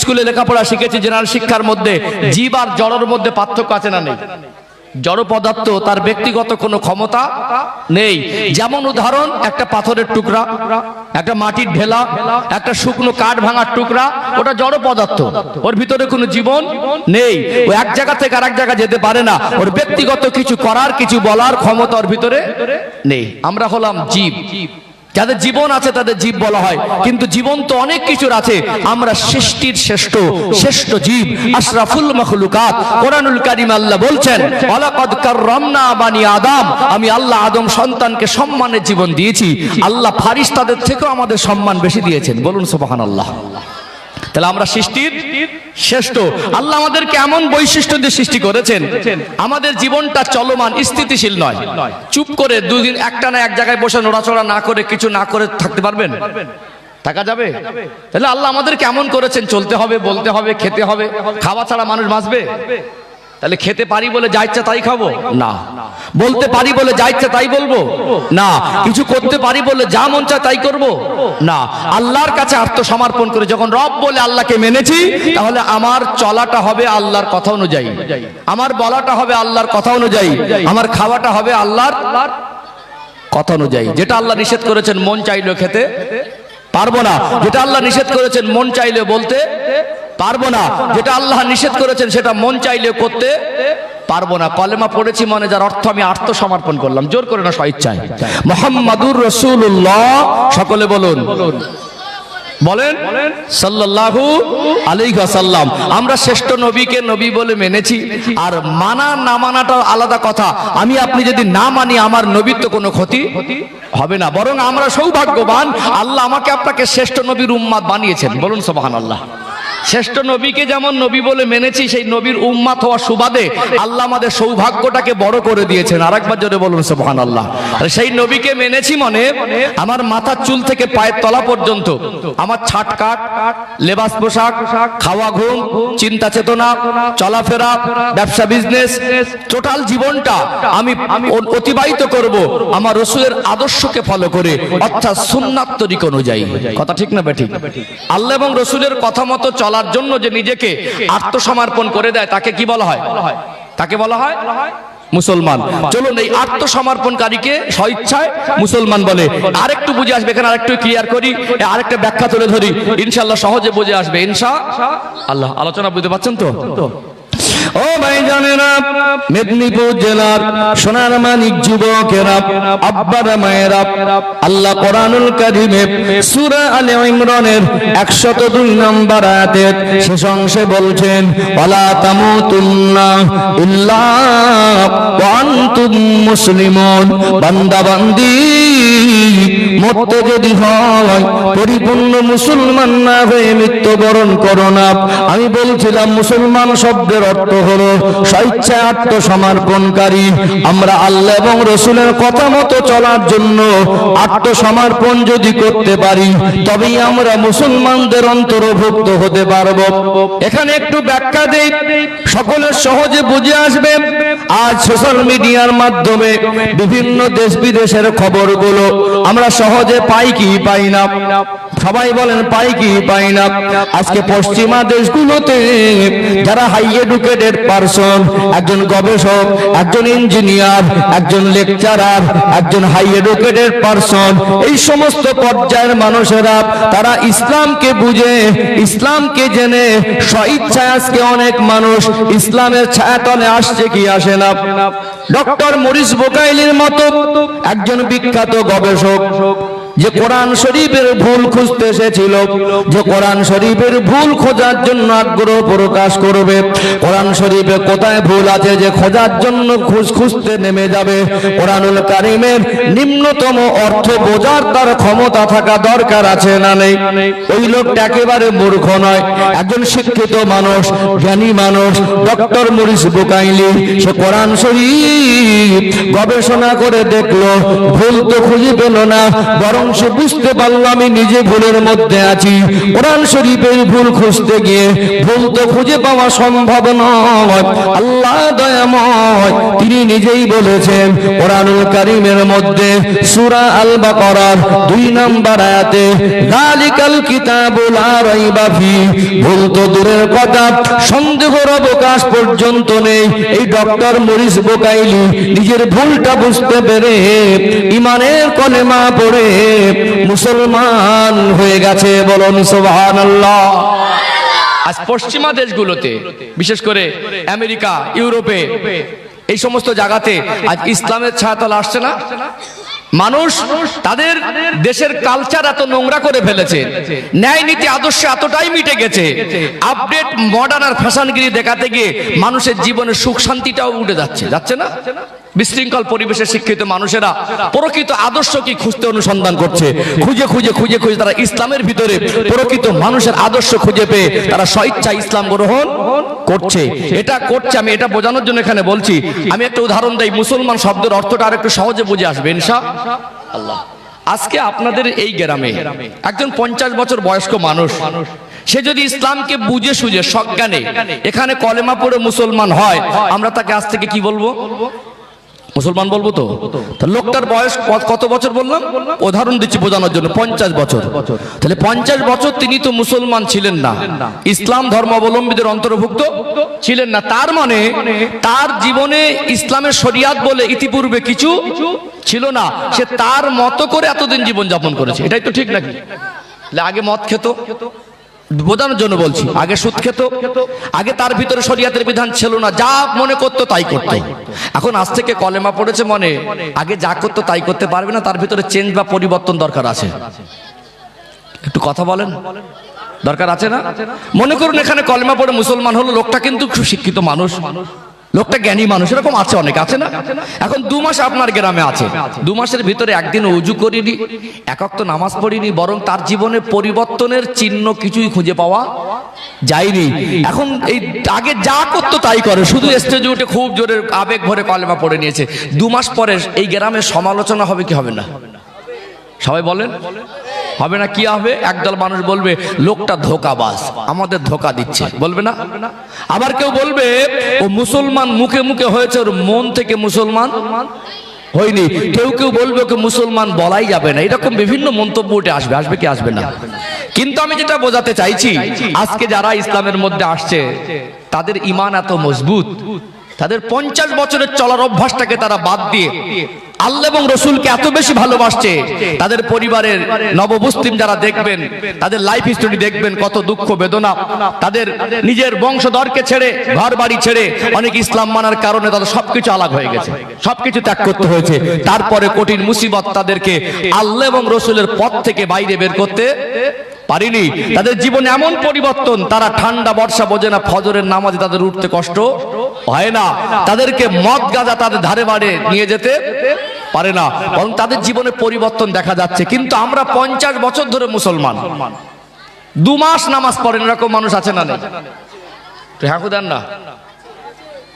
স্কুলে লেখাপড়া শিখেছি, জেনারেল শিক্ষার মধ্যে জীব আর জড়ের মধ্যে পার্থক্য আছে না নেই? জড় পদার্থ, তার ব্যক্তিগত কোনো ক্ষমতা নেই। যেমন উদাহরণ, একটা পাথরের টুকরা, একটা মাটির ঢেলা, একটা শুকনো কাঠ ভাঙার টুকরা, ওটা জড় পদার্থ, ওর ভিতরে কোনো জীবন নেই। ও এক জায়গা থেকে আরেক জায়গা যেতে পারে না। ওর ব্যক্তিগত কিছু করার, কিছু বলার ক্ষমতা ওর ভিতরে নেই। আমরা হলাম জীব। যাদের জীবন আছে তাদের জীব বলা হয়, কিন্তু জীবন তো অনেক কিছুর আছে। আমরা সৃষ্টির শ্রেষ্ঠ জীব, আশরাফুল মাখলুকাত। কোরআনুল কারীম আল্লাহ বলছেন, ওয়ালাকাদ কাররামনা বানি আদম, আমি আল্লাহ আদম সন্তানকে সম্মানের জীবন দিয়েছি। আল্লাহ ফারিস্তাদের থেকেও আমাদের সম্মান বেশি দিয়েছেন। বলুন সুবহানাল্লাহ। তাহলে আমরা সৃষ্টির শ্রেষ্ঠ। আল্লাহ আমাদেরকে এমন বৈশিষ্ট্য দিয়ে সৃষ্টি করেছেন, আমাদের জীবনটা চলমান, স্থিতিশীল নয়। চুপ করে 2 দিন একটানা এক জায়গায় বসে নড়াচড়া না করে, কিছু না করে থাকতে পারবেন? থাকা যাবে? তাহলে আল্লাহ আমাদেরকে এমন করেছেন, চলতে হবে, বলতে হবে, খেতে হবে। খাওয়া ছাড়া মানুষ বাঁচবে? তাহলে খেতে পারি বলে যা ইচ্ছা তাই খাবো না, বলতে পারি বলে যা ইচ্ছা তাই বলবো না, কিছু করতে পারি বলে যা মন চায় তাই করব না। আল্লাহর কাছে আত্মসমর্পণ করে যখন রব বলে আল্লাহকে মেনেছি, তাহলে আমার চলাটা হবে আল্লাহর কথা অনুযায়ী, আমার বলাটা হবে আল্লাহর কথা অনুযায়ী, আমার খাওয়াটা হবে আল্লাহর কথা অনুযায়ী। যেটা আল্লাহ নিষেধ করেছেন মন চাইলেও খেতে পারবো না, যেটা আল্লাহ নিষেধ করেছেন মন চাইলে বলতে পারবো না, যেটা আল্লাহ নিষেধ করেছেন সেটা মন চাইলে করতে পারবো না। কলেমা পড়েছি মনে, যার অর্থ আমি আত্মসমর্পণ করলাম, জোর করে না, স্বইচ্ছায়। মুহাম্মাদুর রাসূলুল্লাহ, সকলে বলুন, বলেন সাল্লাল্লাহু আলাইহি ওয়াসাল্লাম। আমরা শ্রেষ্ঠ নবীকে নবী বলে মেনেছি, আর মানা না মানাটা আলাদা কথা। আমি আপনি যদি না মানি, আমার নবীর তো কোনো ক্ষতি হবে না, বরং আমরা সৌভাগ্যবান, আল্লাহ আমাকে আপনাকে শ্রেষ্ঠ নবীর উম্মাত বানিয়েছেন। বলুন সুবহানাল্লাহ। শ্রেষ্ঠ নবীকে যেমন নবী বলে মেনেছি, সেই নবীর উম্মাত হওয়ার সুবাদে আল্লাহ আমাদের সৌভাগ্যটাকে বড় করে দিয়েছেন। আরেকবার জোরে বলুন সুবহানাল্লাহ। আর সেই নবীকে মেনেছি মনে, আমার মাথার চুল থেকে পায়ের তলা পর্যন্ত, আমার ছাটকাট, লেবাস পোশাক, খাওয়া ঘুম, চিন্তা চেতনা, চলাফেরা, ব্যবসা বিজনেস, টোটাল জীবনটা আমি অতিবাহিত করব আমার রাসূলের আদর্শকে ফলো করে, অর্থাৎ সুন্নাত তরিকা অনুযায়ী। কথা ঠিক না বেঠিক? আল্লাহ এবং রাসূলের কথা মতো চলার জন্য যে নিজেকে আত্মসমর্পণ করে দেয়, তাকে কি বলা হয়? তাকে বলা হয় মুসলমান। চলুন এই আত্মসমর্পণকারীকে স্বইচ্ছায় মুসলমান বলে। আরেকটু বুঝে আসবে, এখানে আরেকটু ক্লিয়ার করি, আরেকটা ব্যাখ্যা তুলে ধরি, ইনশাআল্লাহ সহজে বুঝে আসবে ইনশাআল্লাহ। আলোচনা বুঝতে পারছেন তো? ও ভাইজানেরা, মেদিনীপুর জেলার সোনার মানিক যুবকেরা, আব্বারা মায়েরা, আল্লাহ কোরআনুল কারীমে সূরা আলে ইমরানের 102 নম্বর আয়াতের শেষ অংশে বলছেন, ওয়ালা তামুতুন্না ইল্লা ওয়া আনতুম মুসলিমুন। বান্দা বান্দি মরতে যদি হয়, পরিপূর্ণ মুসলমান না হয়ে মৃত্যুবরণ করো না। আমি বলছিলাম মুসলমান শব্দের অর্থ হলো স্বেচ্ছায় আত্মসমর্পণকারী। আমরা আল্লাহ এবং রাসূলের কথা মতো চলার জন্য আত্মসমর্পণ যদি করতে পারি, তবেই আমরা মুসলমানদের অন্তর্ভুক্ত হতে পারবো। এখানে একটু ব্যাখ্যা দেই, সকলের সহজে বুঝে আসবে। আজ সোশ্যাল মিডিয়ার মাধ্যমে বিভিন্ন দেশ বিদেশের খবরগুলো আমরা সহজে পাই কি পাই না? সবাই বলেন পাই কি পাই না? আজকে পশ্চিমা দেশগুলোতে যারা হাই এডুকেটেড পারসন, একজন গবেষক, একজন ইঞ্জিনিয়ার, একজন লেকচারার, একজন হাই এডুকেটেড পারসন, এই সমস্ত পর্যায়ের মানুষেরা তারা ইসলামকে বুঝে, ইসলামকে জেনে স্বইচ্ছায় আজকে অনেক মানুষ ইসলামের ছায়াতলে আসছে কি আসে না? ডক্টর মরিস বুকাইলির মতো একজন বিখ্যাত গবেষক, যে কোরআন শরীফের ভুল খুঁজতে এসেছিল, যে কোরআন শরীফের ভুল খোঁজার জন্য আগ্রহ প্রকাশ করবে, কোরআন শরীফে কোথায় ভুল আছে যে খোঁজার জন্য খুঁজতে নেমে যাবে, কোরআনুল কারীমের নিম্নতম অর্থ বোঝার তার ক্ষমতা থাকা দরকার আছে না নেই? ওই লোকটা একেবারে মূর্খ নয়, একজন শিক্ষিত মানুষ, জ্ঞানী মানুষ, ডক্টর মরিস বুকাইলি। সে কোরআন শরীফ গবেষণা করে দেখলো, ভুল তো খুঁজে পেল না, বরং সে বুঝতে পারলো আমি নিজে ভুলের মধ্যে আছি। কোরআন শরীফের ভুল খুঁজতে গিয়ে ভুল তো খুঁজে পাওয়া সম্ভব নয়। আল্লাহ দয়াময়, তিনি নিজেই বলেছেন কোরআনুল কারীমের মধ্যে সূরা আল বাকারার 2 নম্বর আয়াতে, যালিকাল কিতাবু লা রাইবা ফি। ভুল তো দূরের কথা, সন্দেহের অবকাশ পর্যন্ত নেই। এই ডক্টর মরিস বুকাইলি নিজের ভুলটা বুঝতে পেরে ঈমানের কলেমা পড়ে মুসলমান হয়ে গেছে। বলুন সুবহানাল্লাহ। আজ পশ্চিমা দেশগুলোতে, বিশেষ করে আমেরিকা, ইউরোপে, এই সমস্ত জায়গাতে আজ ইসলামের ছায়াতল আসছে না? মানুষ তাদের দেশের কালচার এত নোংরা করে ফেলেছে, ন্যায় নীতি আদর্শ এতটাই মিটে গেছে, আপডেট মডার্ন আর ফ্যাশনগিরি দেখাতে গিয়ে মানুষের জীবনের সুখ শান্তিটাও উঠে যাচ্ছে না? বিশৃঙ্খল পরিবেশে শিক্ষিত মানুষেরা প্রকৃত আদর্শ কি খুঁজতে অনুসন্ধান করছে, খুঁজে তারা ইসলামের ভিতরে প্রকৃত মানুষের আদর্শ খুঁজে পেয়ে তারা স্বেচ্ছায় ইসলাম গ্রহণ করছে। এটা করছে, আমি এটা বোঝানোর জন্য এখানে বলছি। আমি একটা উদাহরণ দেই, মুসলমান শব্দের অর্থটা আর একটু সহজে বুঝে আসবে ইনশাআল্লাহ। আজকে আপনাদের এই গ্রামে একজন 50 বছর বয়স্ক মানুষ, সে যদি ইসলামকে বুঝে সুঝে সজ্ঞানে এখানে কলেমা পড়ে মুসলমান হয়, আমরা তাকে আজ থেকে কি বলবো? মুসলমান বলবো। তো লোকটার বয়স কত বছর বললাম? উদাহরণ দিচ্ছি বোঝানোর জন্য, 50 বছর। তাহলে 50 বছর তিনি তো মুসলমান ছিলেন না, ইসলাম ধর্মাবলম্বীদের অন্তর্ভুক্ত ছিলেন না। তার মানে তার জীবনে ইসলামের শরিয়াত বলে ইতিপূর্বে কিছু ছিল না। সে তার মতো করে এতদিন জীবন যাপন করেছে, এটাই তো ঠিক নাকি? আগে মদ খেত, বোঝানোর জন্য বলছি, আগে সুদ খেত, আগে তার ভিতরে শরিয়াতের বিধান ছিল না, যা মনে করতো তাই করতো। এখন আজ থেকে কলেমা পড়েছে মনে, আগে যা করতো তাই করতে পারবে না, তার ভিতরে চেঞ্জ বা পরিবর্তন দরকার আছে। একটু কথা বলেন, দরকার আছে না? মনে করুন এখানে কলেমা পড়ে মুসলমান হলো, লোকটা কিন্তু খুব শিক্ষিত মানুষ, লোকটা জ্ঞানী মানুষ, এরকম আছে, অনেক আছে না? এখন 2 মাস আপনার গ্রামে আছে, 2 মাসের ভিতরে একদিন উজু করিনি, এক ওয়াক্ত নামাজ পড়িনি, বরং তার জীবনে পরিবর্তনের চিহ্ন কিছুই খুঁজে পাওয়া যায়নি। এখন এই আগে যা করতো তাই করে, শুধু স্টেজে উঠে খুব জোরে আবেগ ভরে কলেমা পড়ে নিয়েছে। 2 মাস পরে এই গ্রামে সমালোচনা হবে কি হবে না? সবাই বলেন হবে না? কি হবে? একদল মানুষ বলবে লোকটা ধোঁকাবাজ, আমাদের ধোঁকা দিচ্ছে, বলবে না? আবার কেউ বলবে ও মুসলমান মুখে মুখে হয়েছে, ওর মন থেকে মুসলমান হয়নি। কেউ কেউ বলবে ওকে মুসলমান বলাই যাবে না। এরকম বিভিন্ন মন্তব্য উঠে আসবে, আসবে কি আসবে না? কিন্তু আমি যেটা বোঝাতে চাইছি, আজকে যারা ইসলামের মধ্যে আসছে তাদের ঈমান এত মজবুত, তাদের 50 বছরের চলার অভ্যাসটাকে তারা বাদ দিয়ে আল্লাহ এবং রসুলকে এত বেশি ভালোবাসছে। তাদের পরিবারের নবমুসলিম যারা দেখবেন, তাদের লাইফ হিস্টোরি দেখবেন, কত দুঃখ বেদনা, তাদের নিজের বংশধরকে ছেড়ে, ঘর বাড়ি ছেড়ে, অনেক ইসলাম মানার কারণে তাদের সবকিছু আলাদা হয়ে গেছে, সবকিছু ত্যাগ করতে হয়েছে। তারপরে কঠিন মুসিবত তাদেরকে আল্লাহ এবং রসুলের পথ থেকে বাইরে বের করতে পারিনি। তাদের জীবনে এমন পরিবর্তন, তারা ঠান্ডা বর্ষা বোঝে না, ফজরের নামাজে তাদের উঠতে কষ্ট হয় না, তাদেরকে মদ গাঁজা তাদের ধারে বাড়ে নিয়ে যেতে পারে না, বরং তাদের জীবনে পরিবর্তন দেখা যাচ্ছে। কিন্তু আমরা 50 বছর ধরে মুসলমান, 2 মাস নামাজ পড়েন, এরকম মানুষ আছে না? নেই? হ্যাঁ দেন না?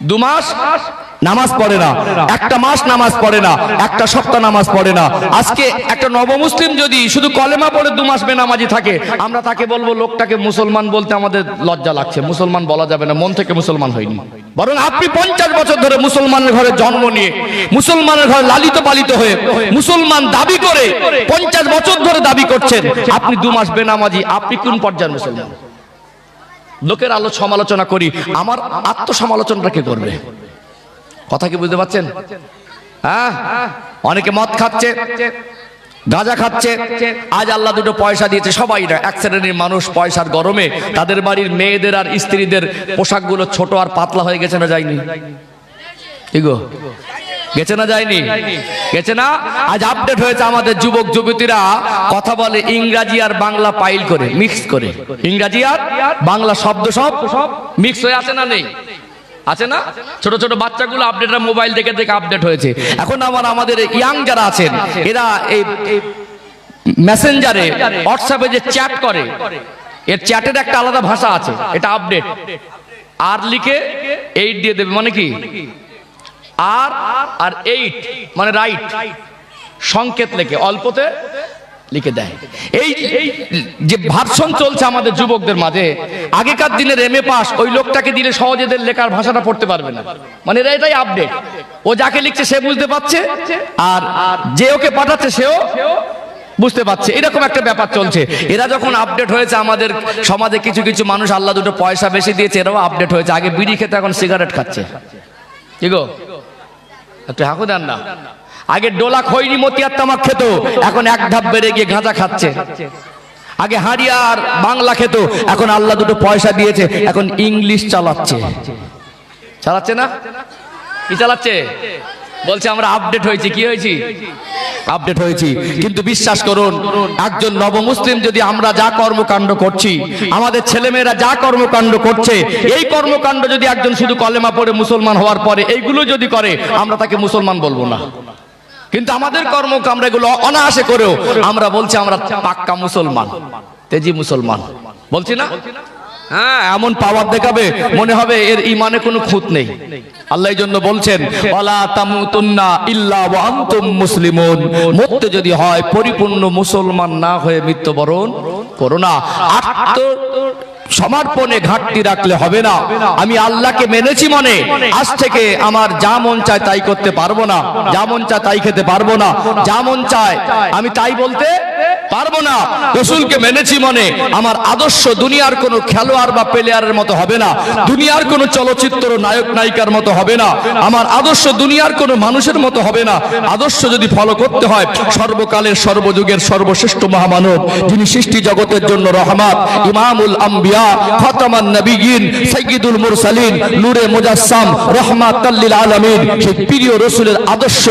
2 মাস নামাজ পড়ে না, 1 মাস নামাজ পড়ে না, 1 সপ্তাহ নামাজ পড়ে না। আজকে একটা নবমুসলিম যদি শুধু কলেমা পড়ে 2 মাস বেনামাজি থাকে, আমরা তাকে বলবো লোকটাকে মুসলমান বলতে আমাদের লজ্জা লাগছে, মুসলমান বলা যাবে না, মন থেকে মুসলমান হয়নি। বরং আপনি 50 বছর ধরে মুসলমানের ঘরে জন্ম নিয়ে, মুসলমানের ঘরে লালিত পালিত হয়ে, মুসলমান দাবি করে 50 বছর ধরে দাবি করছেন, আপনি 2 মাস বেনামাজি, আপনি কোন পর্যায়ের মুসলমান? লোকের আলো সমালোচনা করি, আমার আত্মসমালোচনাটা কে করবে? কথা কি বুঝতে পারছেন? হ্যাঁ, অনেকে মদ খাচ্ছে, গাঁজা খাচ্ছে, আজ আল্লাহ 2টো পয়সা দিয়েছে, সবাই না, এক শ্রেণীর মানুষ পয়সার গরমে তাদের বাড়ির মেয়েদের আর স্ত্রীদের পোশাকগুলো ছোট আর পাতলা হয়ে গেছে না যায়নি? এগো গেছে না যায়নি? গেছে না? আজ আপডেট হয়েছে, আমাদের যুবক যুবতীরা কথা বলে ইংরাজি আর বাংলা পাইল করে, মিক্স করে, ইংরাজি আর বাংলা শব্দ সব মিক্স হয়ে আছে না? নেই? আছে না? ছোট ছোট বাচ্চাগুলো আপডেটরা মোবাইল দেখে দেখে আপডেট হয়েছে। এখন আমাদের ইয়াং যারা আছেন, এরা এই মেসেঞ্জারে, হোয়াটসঅ্যাপে যে চ্যাট করে, এর চ্যাটের একটা আলাদা ভাষা আছে, এটা আপডেট। আর লিখে 8 দিয়ে দেবে, মানে কি? আর 8 মানে রাইট, সংকেত লেখে অল্পতে লিখে দেয়। এই যে ভার্সন চলছে আমাদের যুবকদের মাঝে, আগেকার দিনের MA পাস ওই লোকটাকে দিলে সহজেদের লেখার ভাষাটা পড়তে পারবে না, মানে এটাই আপডেট। ও যাকে লিখছে সে বুঝতে পারছে, আর যে ওকে পাঠাচ্ছে সেও বুঝতে পারছে, এরকম একটা ব্যাপার চলছে। এরা যখন আপডেট হয়েছে, আমাদের সমাজে কিছু কিছু মানুষ আল্লাহ 2টো পয়সা বেশি দিয়েছে, এরাও আপডেট হয়েছে। আগে বিড়ি খেতে, এখন সিগারেট খাচ্ছে। কি গো, একটু হাঁকু দেন না? আগে ডোলা খৈনি মতিয়ার তামাক খেত, এখন 1 ধাপ বেড়ে গিয়ে গাঁজা খাচ্ছে। আগে হাঁড়িয়া আর বাংলা খেত, এখন আল্লাহ 2টো পয়সা দিয়েছে, এখন ইংলিশ চালাচ্ছে। চালাচ্ছে না? কি চালাচ্ছে? বলছে আমরা আপডেট হয়েছি। কি হয়েছি? আপডেট হয়েছি। কিন্তু বিশ্বাস করুন, একজন নবমুসলিম যদি আমরা যা কর্মকাণ্ড করছি, আমাদের ছেলেমেয়েরা যা কর্মকাণ্ড করছে, এই কর্মকাণ্ড যদি একজন শুধু কলেমা পড়ে মুসলমান হওয়ার পরে এইগুলো যদি করে, আমরা তাকে মুসলমান বলবো না। কিন্তু আমাদের কর্মকাণ্ড এগুলো অনায়াসে করেও আমরা বলছি আমরা পাক্কা মুসলমান, তেজি মুসলমান বলছি না? হ্যাঁ, এমন পাওয়ার দেখাবে মনে হবে এর ঈমানে কোনো খুঁত নেই। আল্লাহ এই জন্য বলছেন, ওয়ালা তামুতুন্না ইল্লা ওয়া আনতুম মুসলিমুন, মরতে যদি হয় পরিপূর্ণ মুসলমান না হয়ে মৃত্যুবরণ করো না। সমর্পণে ঘাটতি রাখলে হবে না। আমি আল্লাহকে মেনেছি মনে, আজ থেকে আমার যা মন চায় তাই করতে পারবো না, যা মন চায় তাই খেতে পারবো না, যা মন চায় আমি তাই বলতে পারবো না। রাসূলকে মেনেছি মনে, আমার আদর্শ দুনিয়ার কোনো খেলোয়াড় বা প্লেয়ারের মতো হবে না, দুনিয়ার কোনো চলচ্চিত্র নায়ক নায়িকার মতো হবে না, আমার আদর্শ দুনিয়ার কোনো মানুষের মতো হবে না। আদর্শ যদি ফলো করতে হয়, সর্বকালের সর্বযুগের সর্বশ্রেষ্ঠ মহামানব, যিনি সৃষ্টি জগতের জন্য রহমত, ইমামুল আম্বিয়া, খাতামান নবিয়্যিন, সাইয়্যিদুল মুরসালিন, নূরে মুজাসসাম, রাহমাতাল লিল আলামিন, সেই প্রিয় রাসূলের আদর্শ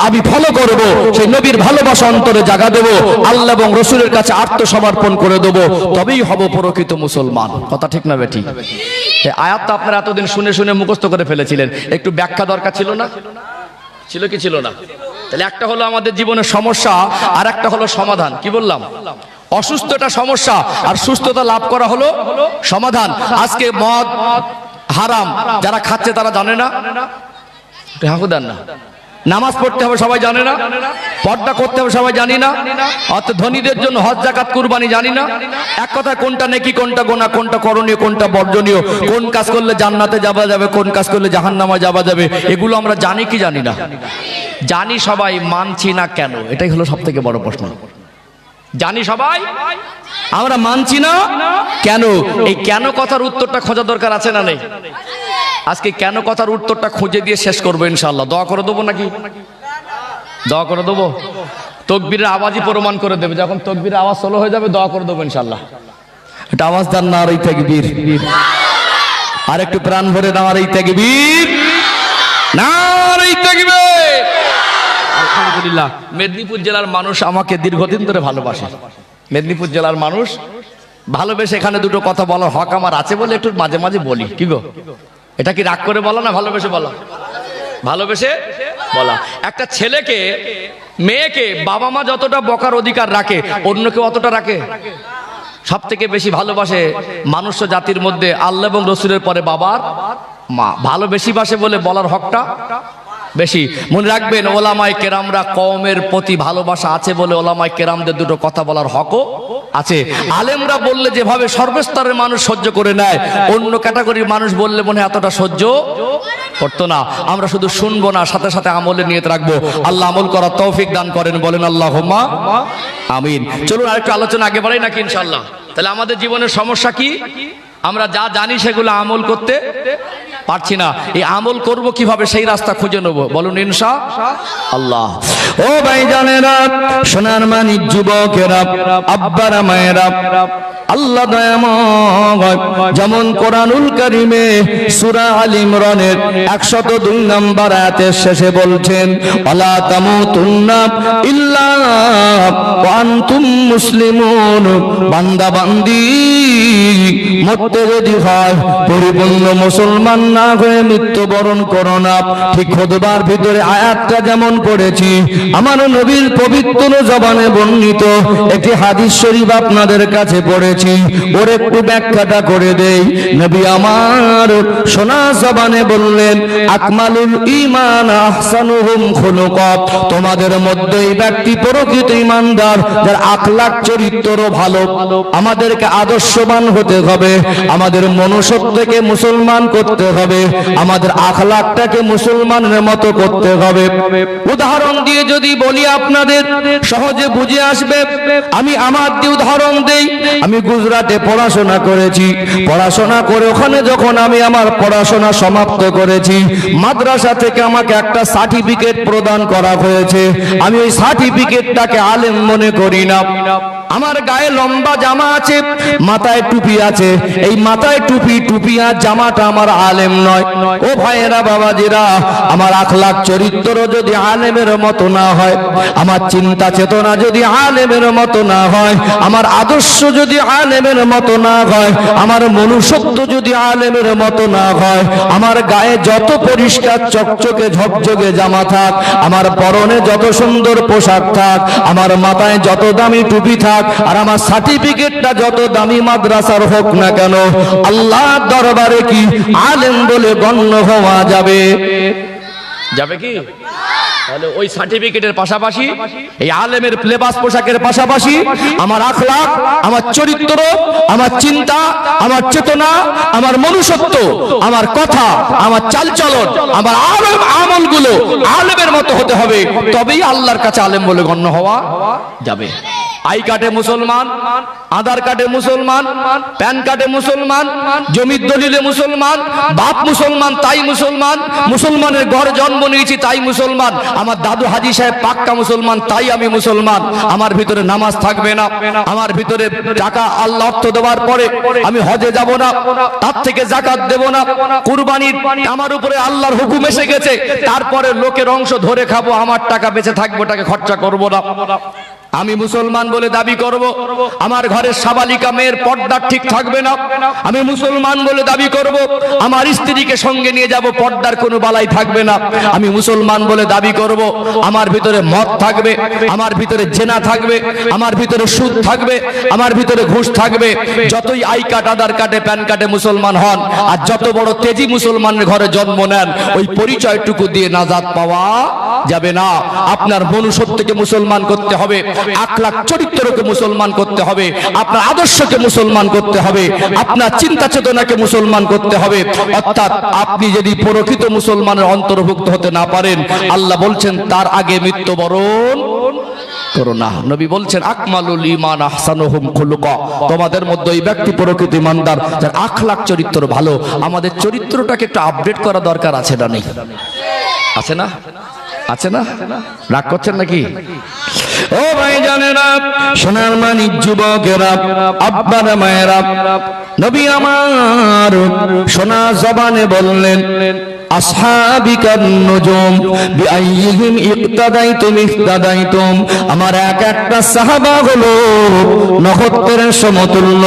আমি ফলো করব, সেই নবীর ভালোবাসা অন্তরে জাগা দেব, আল্লাহ এবং রাসূলের কাছে আত্মসমর্পণ করে দেব, তবেই হব প্রকৃত মুসলমান। কথা ঠিক না বেঠিক? এই আয়াতটা আপনারা এতদিন শুনে শুনে মুখস্থ করে ফেলেছিলেন, একটু ব্যাখ্যা দরকার ছিল না? ছিল কি ছিল না? তাহলে একটা হলো আমাদের জীবনের সমস্যা, আর একটা হলো সমাধান। কি বললাম? অসুস্থতা সমস্যা, আর সুস্থতা লাভ করা হলো সমাধান। আজকে মদ হারাম, যারা খাচ্ছে তারা জানে না, হাঁকুদান না, নামাজ পড়তে হবে সবাই জানে না, পর্দা করতে হবে সবাই জানি না, অর্থাৎ ধনীদের জন্য হজ যাকাত কুরবানি জানি না। এক কথায় কোনটা নেকি, কোনটা গোনা, কোনটা করণীয়, কোনটা বর্জনীয়, কোন কাজ করলে জান্নাতে যাওয়া যাবে, কোন কাজ করলে জাহান্নামে যাওয়া যাবে, এগুলো আমরা জানি কি জানি না? জানি সবাই, মানছি না কেন? এটাই হলো সবথেকে বড় প্রশ্ন। জানি সবাই, আমরা মানছি না কেন? এই কেন কথার উত্তরটা খোঁজা দরকার আছে না নেই? আজকে কেন কথার উত্তরটা খুঁজে দিয়ে শেষ করবো ইনশাআল্লাহ। দোয়া করে দেবো নাকি? দোয়া করে দেবো? তাকবীরের আওয়াজই প্রমাণ করে দেবে। যখন তাকবীরের আওয়াজ স্লো হয়ে যাবে দোয়া করে দেবো ইনশাআল্লাহ। এটা আওয়াজ দেন না, আর এই তাকবীর, আর একটু প্রাণ ভরে দাও, আর এই তাকবীর, না আর এই তাকবীর। আলহামদুলিল্লাহ, মেদিনীপুর জেলার মানুষ আমাকে দীর্ঘদিন ধরে ভালোবাসে। মেদিনীপুর জেলার মানুষ ভালোবেসে, এখানে দুটো কথা বলার হক আমার আছে বলে একটু মাঝে মাঝে বলি। কি গো, এটা কি রাগ করে বলা না ভালোবেসে বলা? ভালোবেসে বলা। একটা ছেলেকে, মেয়েকে বাবা মা যতটা বকার অধিকার রাখে, অন্য কেউ অতটা রাখে? সব থেকে বেশি ভালোবাসে মানুষ জাতির মধ্যে আল্লাহ এবং রসুলের পরে বাবার মা। ভালো বেশি বাসে বলে বলার হকটা বেশি। মনে রাখবেন, ওলামায়ে কেরামরা কওমের প্রতি ভালোবাসা আছে বলে ওলামায়ে কেরামদের দুটো কথা বলার হকও আছে। আলেমরা বললে যেভাবে সর্বস্তরের মানুষ সহ্য করে নেয়, অন্য ক্যাটাগরির মানুষ বললে মনে এতটা সহ্য করতো না। আমরা শুধু শুনবো না, সাথে সাথে আমলের নিয়ত রাখবো। আল্লাহ আমল করার তৌফিক দান করেন, বলেন আল্লাহুম্মা আমিন। চলুন আরেকটু আলোচনা আগে বাড়াই নাকি ইনশাআল্লাহ? তাহলে আমাদের জীবনের সমস্যা কি? আমরা যা জানি সেগুলো আমল করতে পারছি না। এই আমল করব কিভাবে, সেই রাস্তা খুঁজে নেব, বলুন ইনশাআল্লাহ। ও ভাইজানেরা, সোনার মানিক যুবকেরা, আব্বারা মায়েরা, আল্লাহ দয়াময় যেমন কোরআনুল কারীমে সূরা আল ইমরানের 102 নম্বর আয়াতের শেষে বলছেন, ওয়ালা তামুতুন্না ইল্লা ওয়া আনতুম মুসলিমুন। বান্দা বান্দি মরতে যদি হয় পরিপূর্ণ মুসলমান না হয়ে মৃত্যুবরণ করো না। ঠিক খুতবার ভিতরে আয়াতটা যেমন পড়েছি, আমার নবীর পবিত্র জবানে বর্ণিত একটি হাদিস শরীফ আপনাদের কাছে পড়েছি, ওর একটু ব্যাখ্যাটা করে দেই। নবী আমার সোনা জবানে বললেন, আকমালুল ঈমান আহসানুহুম খুলুকা। তোমাদের মধ্যে এই ব্যক্তি প্রকৃত ঈমানদার, যার আখলাক চরিত্র ভালো। আমাদেরকে আদর্শবান হতে হবে, আমাদের মনুষ্যত্বকে মুসলমান করতে হবে, আমাদের আখলাকটাকে মুসলমানের মতো করতে হবে। উদাহরণ দিয়ে যদি বলি আপনাদের সহজে বুঝে আসবে। আমি আমার দিয়ে উদাহরণ দেই। আমি গুজরাটে পড়াশোনা করেছি, পড়াশোনা করে ওখানে যখন আমি আমার পড়াশোনা সমাপ্ত করেছি, মাদ্রাসা থেকে আমাকে একটা সার্টিফিকেট প্রদান করা হয়েছে। আমি ওই সার্টিফিকেটটাকে আলেম মনে করি না। আমার গায়ে লম্বা জামা আছে, মাথায় টুপি আছে, এই মাথায় টুপি আর জামাটা আমার আলেম নয়। ও ভাইয়েরা, বাবাজিরা, আমার আখলাক চরিত্র যদি আলেমের মতো না হয়, আমার চিন্তা চেতনা যদি আলেমের মতো না হয়, আমার আদর্শ যদি আলেমের মতো না হয়, আমার মনুষ্যত্ব যদি আলেমের মতো না হয়, আমার গায়ে যত পরিষ্কার চকচকে ঝকঝকে জামা থাক, আমার পরনে যত সুন্দর পোশাক থাক, আমার মাথায় যত দামি টুপি থাক, আর আমার সার্টিফিকেটটা যত দামি মাদ্রাসার হোক না কেন, আল্লাহর দরবারে কি আলেম বলে গণ্য হওয়া যাবে? যাবে কি? তাহলে ওই সার্টিফিকেটের পাশাপাশি এই আলেমের লেবাস পোশাকের পাশাপাশি আমার আখলাক, আমার চরিত্র, আমার চিন্তা, আমার চেতনা, আমার মনুষ্যত্ব, আমার কথা, আমার চালচলন, আমার আমলগুলো আলেমের মতো হতে হবে, তবেই আল্লাহর কাছে আলেম বলে গণ্য হওয়া যাবে। আই কার্ডে মুসলমান, আধার কার্ডে মুসলমান, প্যান কার্ডে মুসলমান, জমির দলিলে মুসলমান, বাপ মুসলমান তাই মুসলমান, মুসলমানের ঘরে জন্ম নিয়েছি তাই মুসলমান, আমার দাদু হাজী সাহেব পাক্কা মুসলমান তাই আমি মুসলমান। আমার ভিতরে নামাজ থাকবে না, আমার ভিতরে টাকা আল্লাহ অর্থ দেওয়ার পরে আমি হজে যাব না, তার থেকে যাকাত দেব না, কুরবানির আমার উপরে আল্লাহর হুকুম এসে গেছে, তারপরে লোকের অংশ ধরে খাবো, আমার টাকা বেঁচে থাকবো, টাকা খরচা করবো না। আমি মুসলমান বলে দাবি করব, আমার ঘরের সাবালিকা মেয়ের পর্দা ঠিক থাকবে না। আমি মুসলমান বলে দাবি করব, আমার স্ত্রীকে সঙ্গে নিয়ে যাব, পর্দার কোনো বালাই থাকবে না। আমি মুসলমান বলে দাবি করব, আমার ভিতরে মদ থাকবে, আমার ভিতরে জেনা থাকবে, আমার ভিতরে সুদ থাকবে, আমার ভিতরে ঘুষ থাকবে। যতই আই কার্ড, আধার কার্ডে, প্যান কার্ডে মুসলমান হন, আর যত বড় তেজি মুসলমানের ঘরে জন্ম নেন, ওই পরিচয়টুকু দিয়ে নাজাত পাওয়া যাবে না। আপনার মনুষ্যত্বকে মুসলমান করতে হবে, আখলাক চরিত্রকে মুসলমান করতে হবে, আপনার আদর্শকে মুসলমান করতে হবে, আপনার চিন্তা চেতনাকে মুসলমান করতে হবে। অর্থাৎ আপনি যদি প্রকৃত মুসলমানের অন্তর্ভুক্ত হতে না পারেন, আল্লাহ বলছেন তার আগে মৃত্যুবরণ করো না। নবী বলছেন আকমালুল ঈমান আহসানুহুম খুলুকা, তোমাদের মধ্যে ওই ব্যক্তি প্রকৃত ঈমানদার যার আখলাক চরিত্র ভালো। আমাদের চরিত্রটাকে একটু আপডেট করা দরকার আছে না? নেই? আছে না? আছে না? রাগ করছেন নাকি? ও ভাই জানেরা, সোনার মানিক যুবকেরা, আব্বারা মায়েরা, নবী আমার সোনা জবানে বললেন আসহাবিকান নুজুম বিআইয়িহিম ইক্তাদাইতুম ইহতাদাইতুম, আমার এক একটা সাহাবা হলো নক্ষত্রের সমতুল্য।